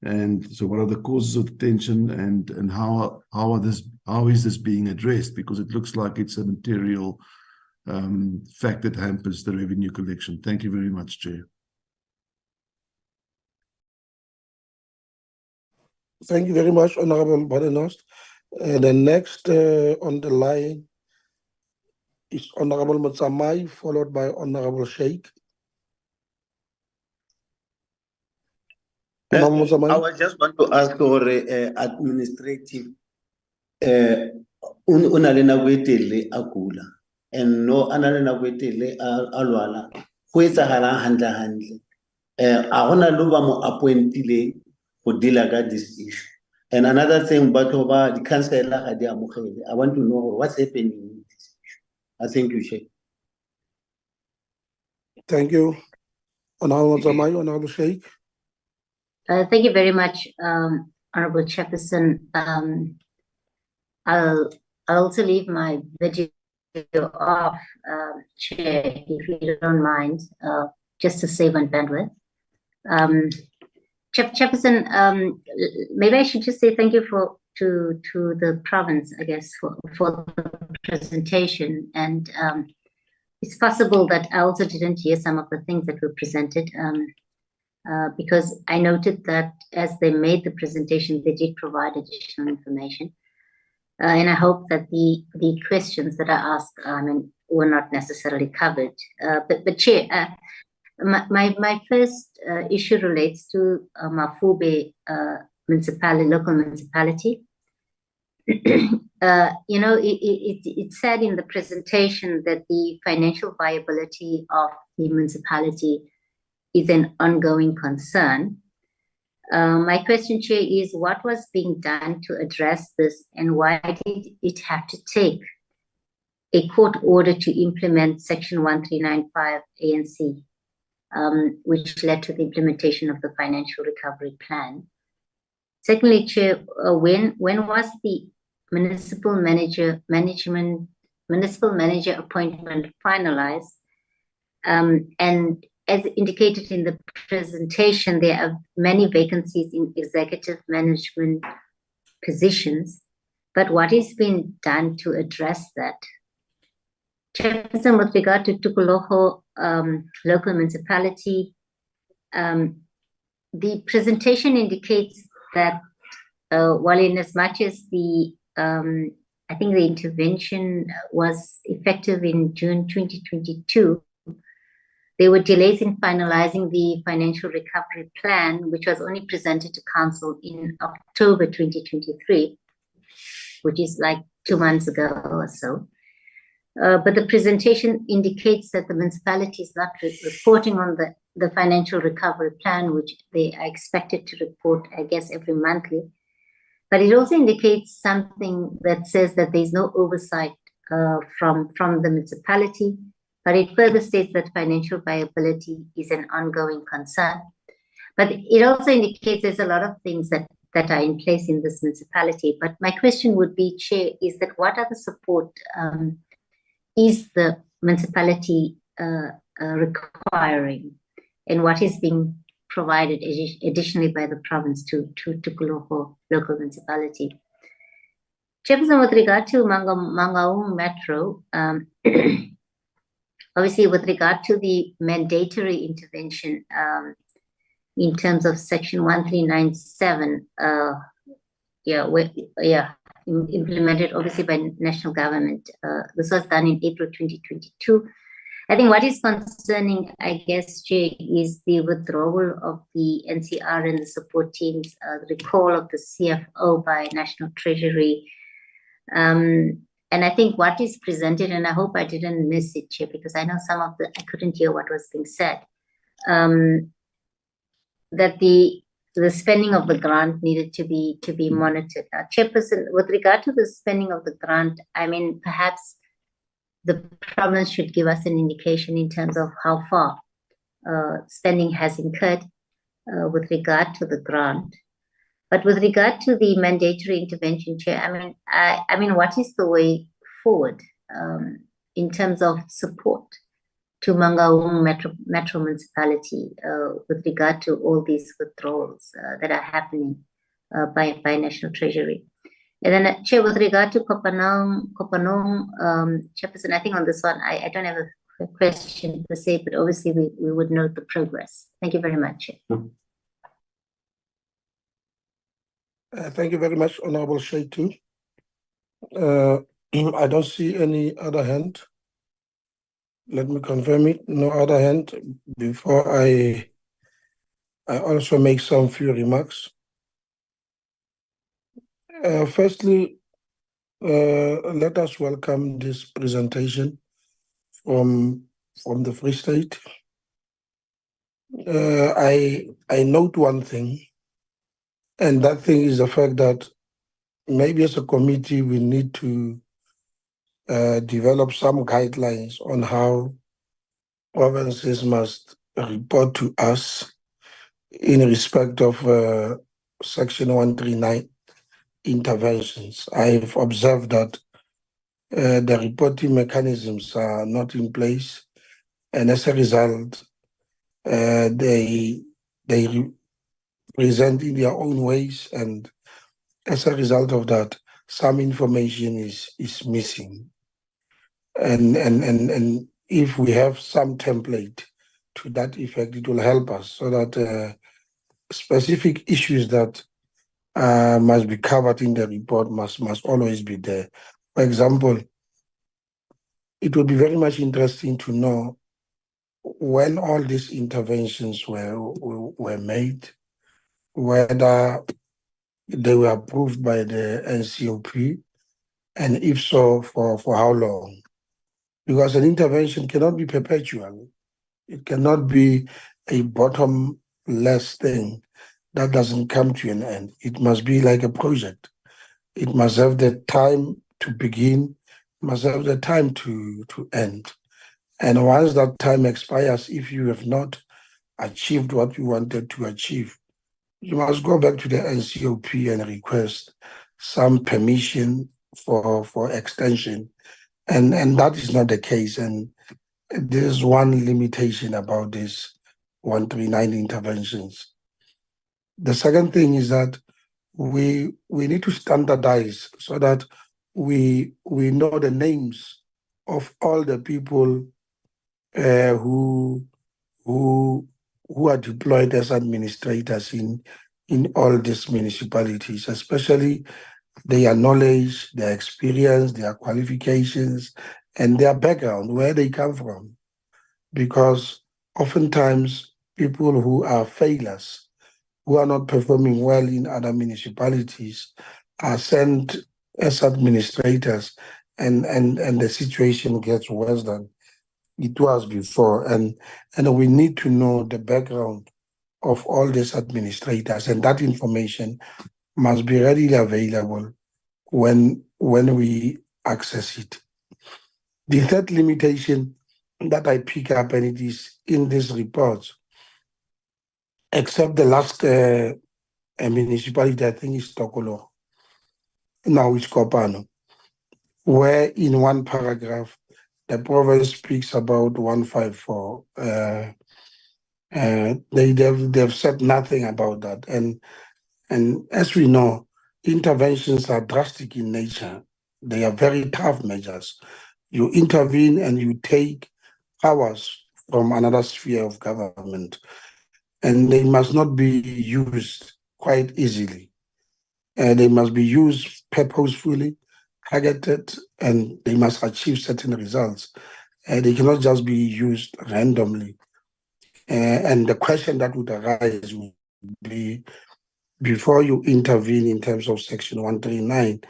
And so what are the causes of the tension, and how is this being addressed? Because it looks like it's a material fact that hampers the revenue collection. Thank you very much, Chair. Thank you very much, Honorable Badenost. The next on the line is Honorable Mutsamai, followed by Honorable Sheikh. Honorable I Mutsamai. was just want to ask for administrative una le nako e telele a kula and no ana le nako e telele a lwala go etsagalang hantle a gona lo ba mo appointileng go deal with this issue. And another thing, batho ba di councillor ga di amogele. I want to know what's happening with this issue. I thank you, Sheikh. Thank you, Honorable Mutsamai. Honorable Sheikh. Thank you very much, Honorable Chairperson. I'll also leave my video off, Chair, if you don't mind, just to save on bandwidth. Chairperson, maybe I should just say thank you to the province, I guess, for the presentation. And it's possible that I also didn't hear some of the things that were presented. Because I noted that as they made the presentation, they did provide additional information. And I hope that the questions that I asked were not necessarily covered. But Chair, my first issue relates to Mafube local municipality. You know, it said in the presentation that the financial viability of the municipality is an ongoing concern. My question, Chair, is what was being done to address this, and why did it have to take a court order to implement Section 1395 ANC, which led to the implementation of the financial recovery plan? Secondly, Chair, when was the municipal manager appointment finalized? And as indicated in the presentation, there are many vacancies in executive management positions, but what is being done to address that? Chairperson, with regard to Tukuloho local municipality, the presentation indicates that while in as much as the, I think the intervention was effective in June 2022, there were delays in finalizing the financial recovery plan, which was only presented to Council in October 2023, which is like 2 months ago or so. But the presentation indicates that the municipality is not reporting on the financial recovery plan, which they are expected to report, I guess, every monthly. But it also indicates something that says that there is no oversight from the municipality. But it further states that financial viability is an ongoing concern. But it also indicates there's a lot of things that are in place in this municipality. But my question would be, Chair, is that what other support is the municipality requiring, and what is being provided additionally by the province to Tukuloho local municipality? Chairperson, with regard to Mangaung Metro, obviously, with regard to the mandatory intervention in terms of Section 1397, implemented obviously by national government. This was done in April 2022. I think what is concerning, I guess, Chair, is the withdrawal of the NCR and the support teams, the recall of the CFO by National Treasury. And I think what is presented, and I hope I didn't miss it, Chair, because I know I couldn't hear what was being said, that the spending of the grant needed to be monitored. Now, Chairperson, with regard to the spending of the grant, I mean, perhaps the province should give us an indication in terms of how far spending has incurred with regard to the grant. But with regard to the mandatory intervention, Chair, I mean, what is the way forward in terms of support to Mangaung Metro Municipality with regard to all these withdrawals that are happening by National Treasury? And then, Chair, with regard to Kopanong, Chairperson, I think on this one, I don't have a question per se, but obviously we would note the progress. Thank you very much, Chair. Thank you very much, Honorable Shaitu. I don't see any other hand. Let me confirm it. No other hand. Before I also make some few remarks. Firstly, let us welcome this presentation from the Free State. I note one thing, and that thing is the fact that maybe as a committee we need to develop some guidelines on how provinces must report to us in respect of Section 139 interventions. I've observed that the reporting mechanisms are not in place, and as a result, they present in their own ways, and as a result of that, some information is missing. And if we have some template to that effect, it will help us so that specific issues that must be covered in the report must always be there. For example, it would be very much interesting to know when all these interventions were made, whether they were approved by the NCOP, and if so, for how long. Because an intervention cannot be perpetual. It cannot be a bottomless thing that doesn't come to an end. It must be like a project. It must have the time to begin, must have the time to end. And once that time expires, if you have not achieved what you wanted to achieve, you must go back to the NCOP and request some permission for extension. And that is not the case. And there's one limitation about this 139 interventions. The second thing is that we need to standardize so that we know the names of all the people who are deployed as administrators in all these municipalities, especially their knowledge, their experience, their qualifications, and their background, where they come from. Because oftentimes people who are failures, who are not performing well in other municipalities, are sent as administrators, and the situation gets worse than it was before. And we need to know the background of all these administrators, and that information must be readily available when we access it. The third limitation that I pick up, and it is in this report, except the last municipality, I think is Tokolo, now it's Kopanong, where in one paragraph, the province speaks about 154. They've said nothing about that. And as we know, interventions are drastic in nature. They are very tough measures. You intervene and you take powers from another sphere of government, and they must not be used quite easily. They must be used purposefully, targeted, and they must achieve certain results. They cannot just be used randomly. And the question that would arise would be, before you intervene in terms of Section 139,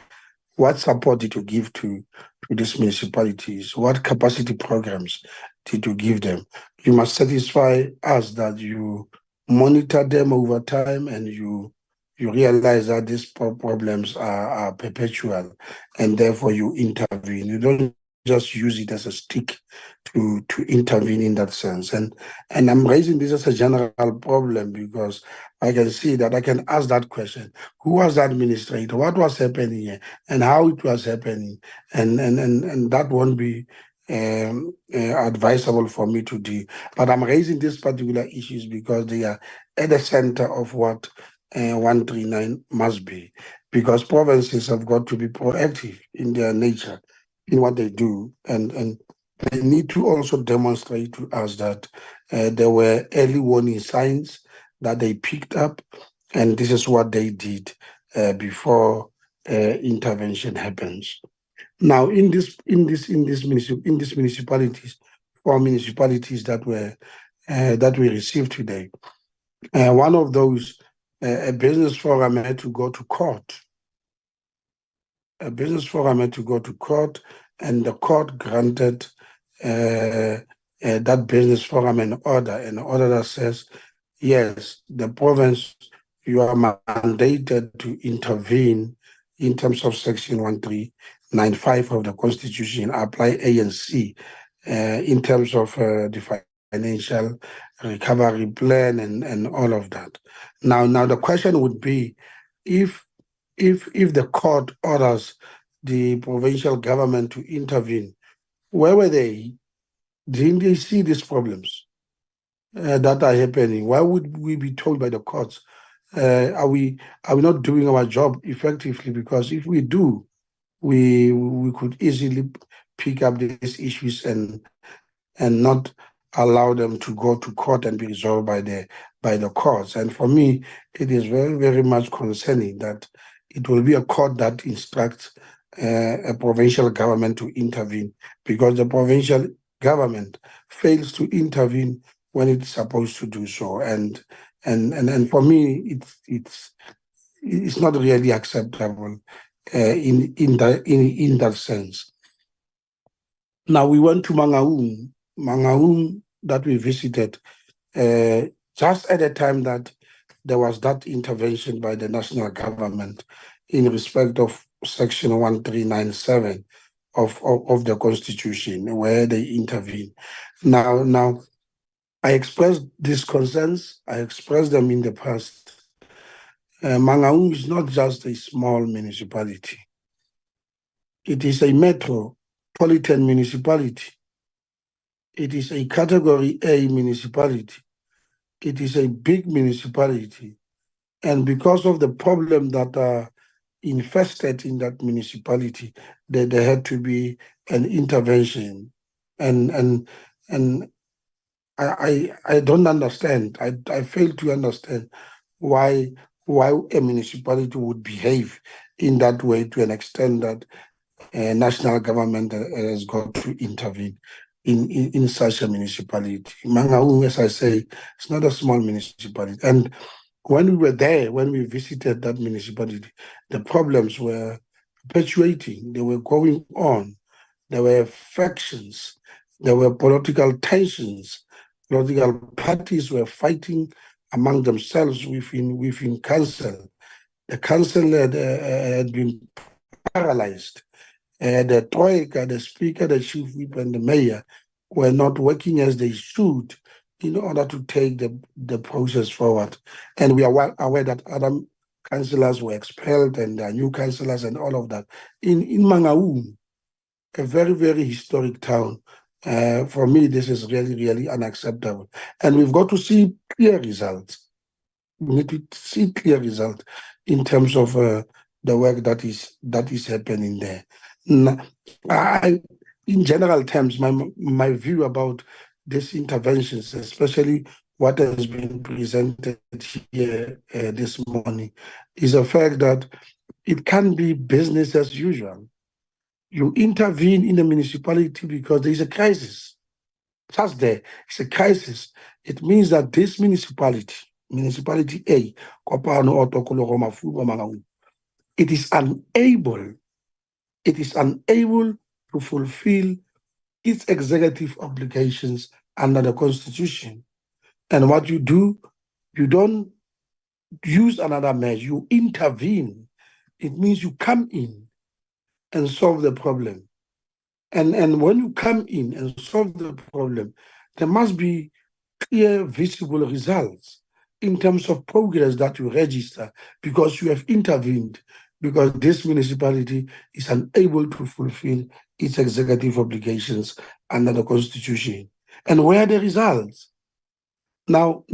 what support did you give to these municipalities? What capacity programs did you give them? You must satisfy us that you monitor them over time and you realize that these problems are perpetual, and therefore you intervene. You don't just use it as a stick to intervene in that sense. And I'm raising this as a general problem because I can see that I can ask that question: who was the administrator? What was happening here? And how it was happening? And that won't be advisable for me to do. But I'm raising these particular issues because they are at the center of what 139 must be, because provinces have got to be proactive in their nature, in what they do, and they need to also demonstrate to us that there were early warning signs that they picked up, and this is what they did. before intervention happens. Now, in these municipalities, 4 municipalities that we received today, one of those, a business forum had to go to court. A business forum had to go to court, and the court granted that business forum an order that says, yes, the province, you are mandated to intervene in terms of Section 1395 of the Constitution, apply A and C in terms of the financial recovery plan and all of that. Now the question would be, if the court orders the provincial government to intervene, where were they? Didn't they see these problems that are happening? Why would we be told by the courts? Are we not doing our job effectively? Because if we do, we could easily pick up these issues and not allow them to go to court and be resolved by the courts. And for me, it is very, very much concerning that it will be a court that instructs a provincial government to intervene, because the provincial government fails to intervene when it's supposed to do so. And for me, it's not really acceptable in that sense. Now we went to Mangaung that we visited just at the time that there was that intervention by the national government in respect of Section 1397 of the Constitution, where they intervene. Now, I expressed these concerns. I expressed them in the past. Mangaung is not just a small municipality. It is a metropolitan municipality. It is a Category A municipality. It is a big municipality. And because of the problem that are infested in that municipality, there had to be an intervention. And I don't understand. I fail to understand why a municipality would behave in that way to an extent that national government has got to intervene in such a municipality. Mangaung, as I say, it's not a small municipality. And when we were there, when we visited that municipality, the problems were perpetuating. They were going on. There were factions. There were political tensions. Political parties were fighting among themselves within council. The council had been paralyzed. The Troika, the Speaker, the Chief Whip, and the Mayor were not working as they should in order to take the process forward. And we are well aware that other councillors were expelled and there are new councillors and all of that. In Mangaung, a very, very historic town, for me, this is really, really unacceptable. And we've got to see clear results. We need to see clear results in terms of the work that is happening there. In general terms, my view about these interventions, especially what has been presented here this morning, is the fact that it can be business as usual. You intervene in a municipality because there is a crisis. Just there, it's a crisis. It means that this municipality A, Kopanong, it is unable to fulfill its executive obligations under the Constitution. And what you do, you don't use another measure, you intervene. It means you come in and solve the problem. And when you come in and solve the problem, there must be clear, visible results in terms of progress that you register because you have intervened, because this municipality is unable to fulfill its executive obligations under the Constitution. And where are the results? Now,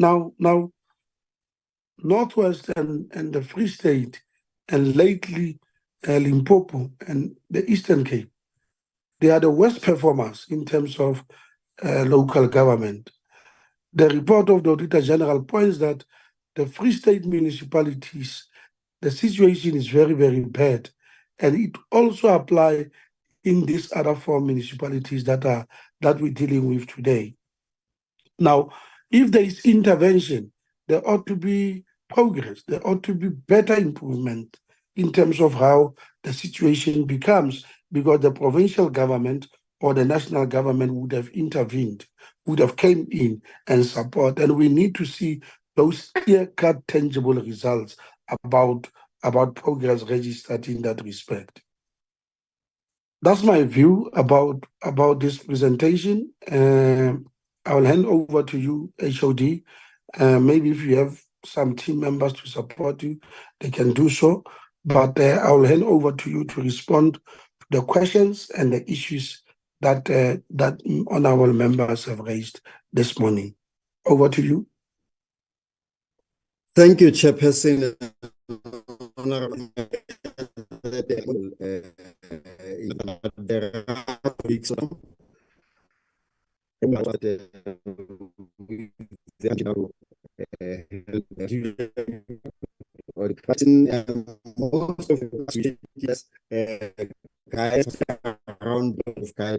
Northwest and the Free State, and lately Limpopo and the Eastern Cape, they are the worst performers in terms of local government. The report of the Auditor General points that the Free State municipalities, the situation is very, very bad. And it also applies in these other 4 municipalities that we're dealing with today. Now, if there is intervention, there ought to be progress. There ought to be better improvement in terms of how the situation becomes, because the provincial government or the national government would have intervened, would have came in and support. And we need to see those clear-cut, tangible results about progress registered in that respect. That's my view about this presentation. I will hand over to you, HOD. Maybe if you have some team members to support you, they can do so. But I will hand over to you to respond to the questions and the issues that honorable members have raised this morning. Over to you. Thank you, Chairperson. Most of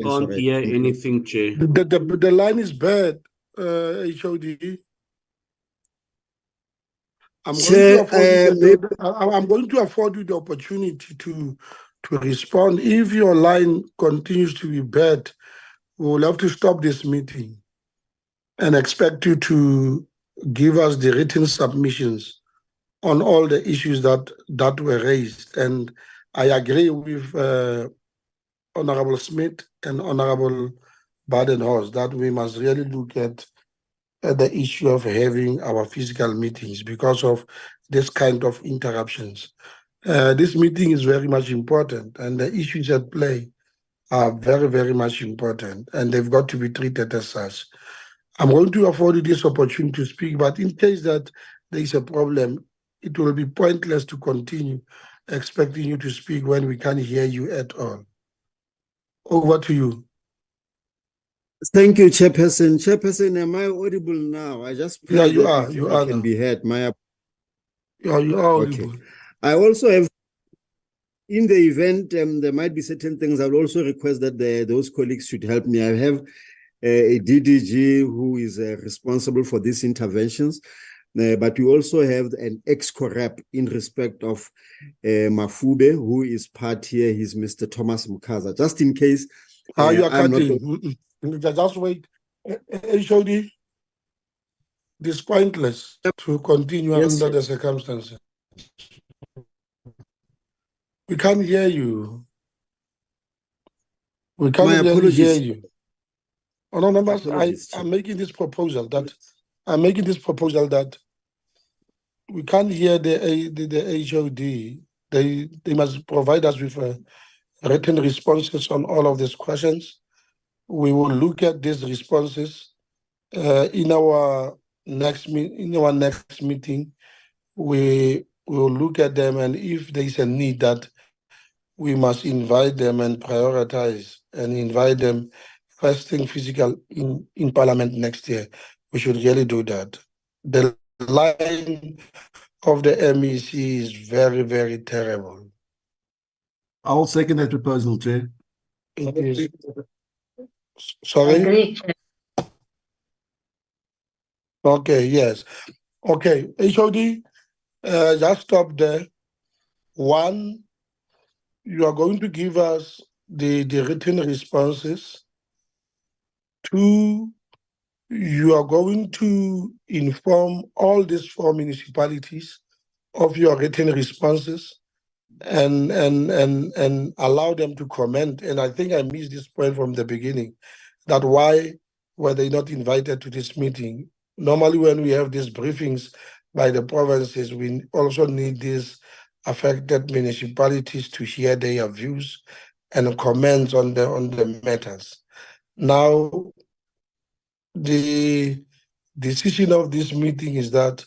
Can't hear anything, Chair. The line is bad, HOD. I'm going to afford you the opportunity to respond. If your line continues to be bad, we'll have to stop this meeting and expect you to give us the written submissions on all the issues that were raised. And I agree with Honorable Smith and Honorable Badenhorst that we must really look at the issue of having our physical meetings because of this kind of interruptions. This meeting is very much important, and the issues at play are very, very much important, and they've got to be treated as such. I'm going to afford you this opportunity to speak, but in case that there is a problem, it will be pointless to continue expecting you to speak when we can't hear you at all. Over to you. Thank you, Chairperson. Chairperson, am I audible now? I just yeah, you are. You are can now. be heard. Yeah, you are audible. Okay. I also have, in the event there might be certain things, I'll also request that those colleagues should help me. I have a DDG who is responsible for these interventions, but we also have an ex-correp in respect of Mafube, who is part here. He's Mr. Thomas Mukaza. Just in case. You are cutting. Just wait. HOD, it's pointless to continue under the circumstances. We can't hear you. We can't really hear you. Oh, no, members, I'm making this proposal that we can't hear the HOD. They must provide us with written responses on all of these questions. We will look at these responses in our next meeting. We will look at them, and if there is a need that we must invite them and prioritize and invite them first thing physical in Parliament next year, we should really do that. The line of the MEC is very, very terrible. I'll second that proposal, Chair. It is. Sorry? Agreed. Okay, yes. Okay, HOD, just stop there. 1, you are going to give us the written responses. 2, you are going to inform all these 4 municipalities of your written responses and allow them to comment. And I think I missed this point from the beginning, that why were they not invited to this meeting? Normally, when we have these briefings by the provinces, we also need these affected municipalities to hear their views and comments on the matters. Now, the decision of this meeting is that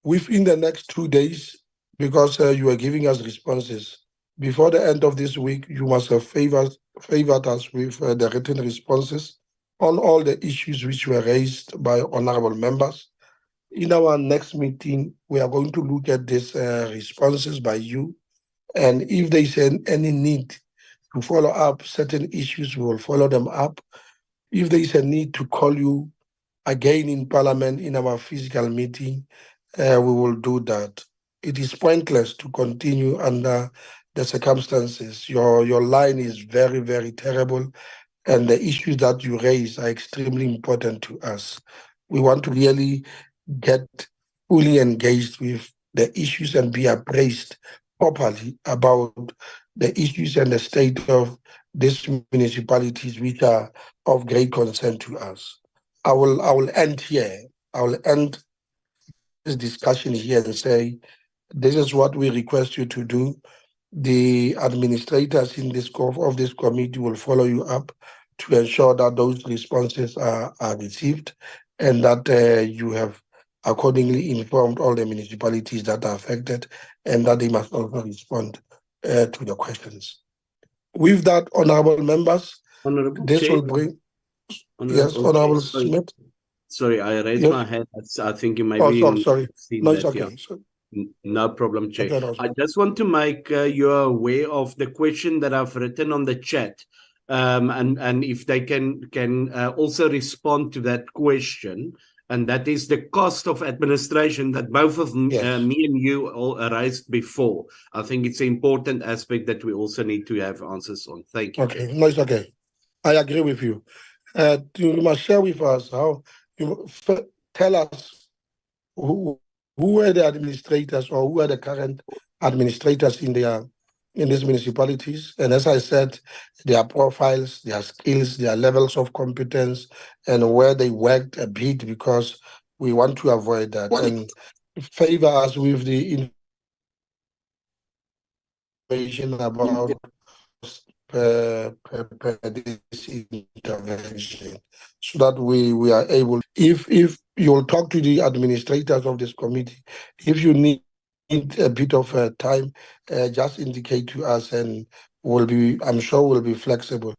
within the next 2 days, because you are giving us responses, before the end of this week, you must have favored us with the written responses on all the issues which were raised by honorable members. in our next meeting, we are going to look at these responses by you. And if there is any need to follow up certain issues, we will follow them up. If there is a need to call you again in Parliament in our physical meeting, we will do that. It is pointless to continue under the circumstances. Your line is very, very terrible, and the issues that you raise are extremely important to us. We want to really get fully engaged with the issues and be appraised properly about the issues and the state of these municipalities, which are of great concern to us. I will end here. I will end this discussion here and say, this is what we request you to do. The administrators in this of this committee will follow you up to ensure that those responses are received, and that you have accordingly informed all the municipalities that are affected, and that they must also respond to the questions. With that, honorable members, Honorable this Chair, will bring. Yes, Honorable Smith. Sorry, I raised Yes. my hand. I think you may Oh, be sorry. seen No, that. it's okay. Yeah. So, No problem, Chair. okay, no. I just want to make you aware of the question that I've written on the chat, and if they can also respond to that question, and that is the cost of administration that both of Yes. me and you all raised before. I think it's an important aspect that we also need to have answers on. Thank you, Okay, Chair. no, it's okay. I agree with you. You must share with us how you tell us who are the administrators or who are the current administrators in these municipalities. And as I said, their profiles, their skills, their levels of competence, and where they worked a bit, because we want to avoid that, and favor us with the information about this intervention, so that we are able, if you'll talk to the administrators of this committee, if you need a bit of time, just indicate to us, and I'm sure we'll be flexible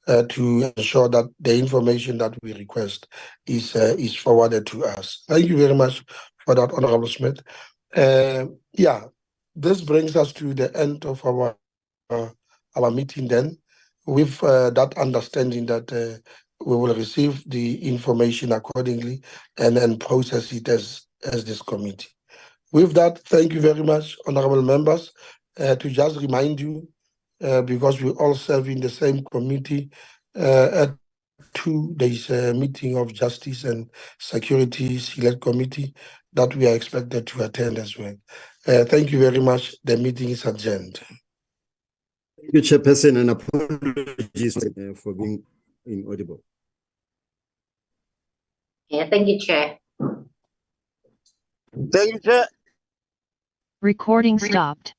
to ensure that the information that we request is forwarded to us. Thank you very much for that, Honorable Smith. Yeah, this brings us to the end of our meeting then, with that understanding that we will receive the information accordingly and then process it as this committee. With that, thank you very much, honorable members. To just remind you, because we all serve in the same committee, at 2 days meeting of Justice and Security Select Committee that we are expected to attend as well. Thank you very much. The meeting is adjourned. Thank you, Chairperson, and apologies for being inaudible. Yeah, thank you, Chair. Thank you, Chair. Recording stopped.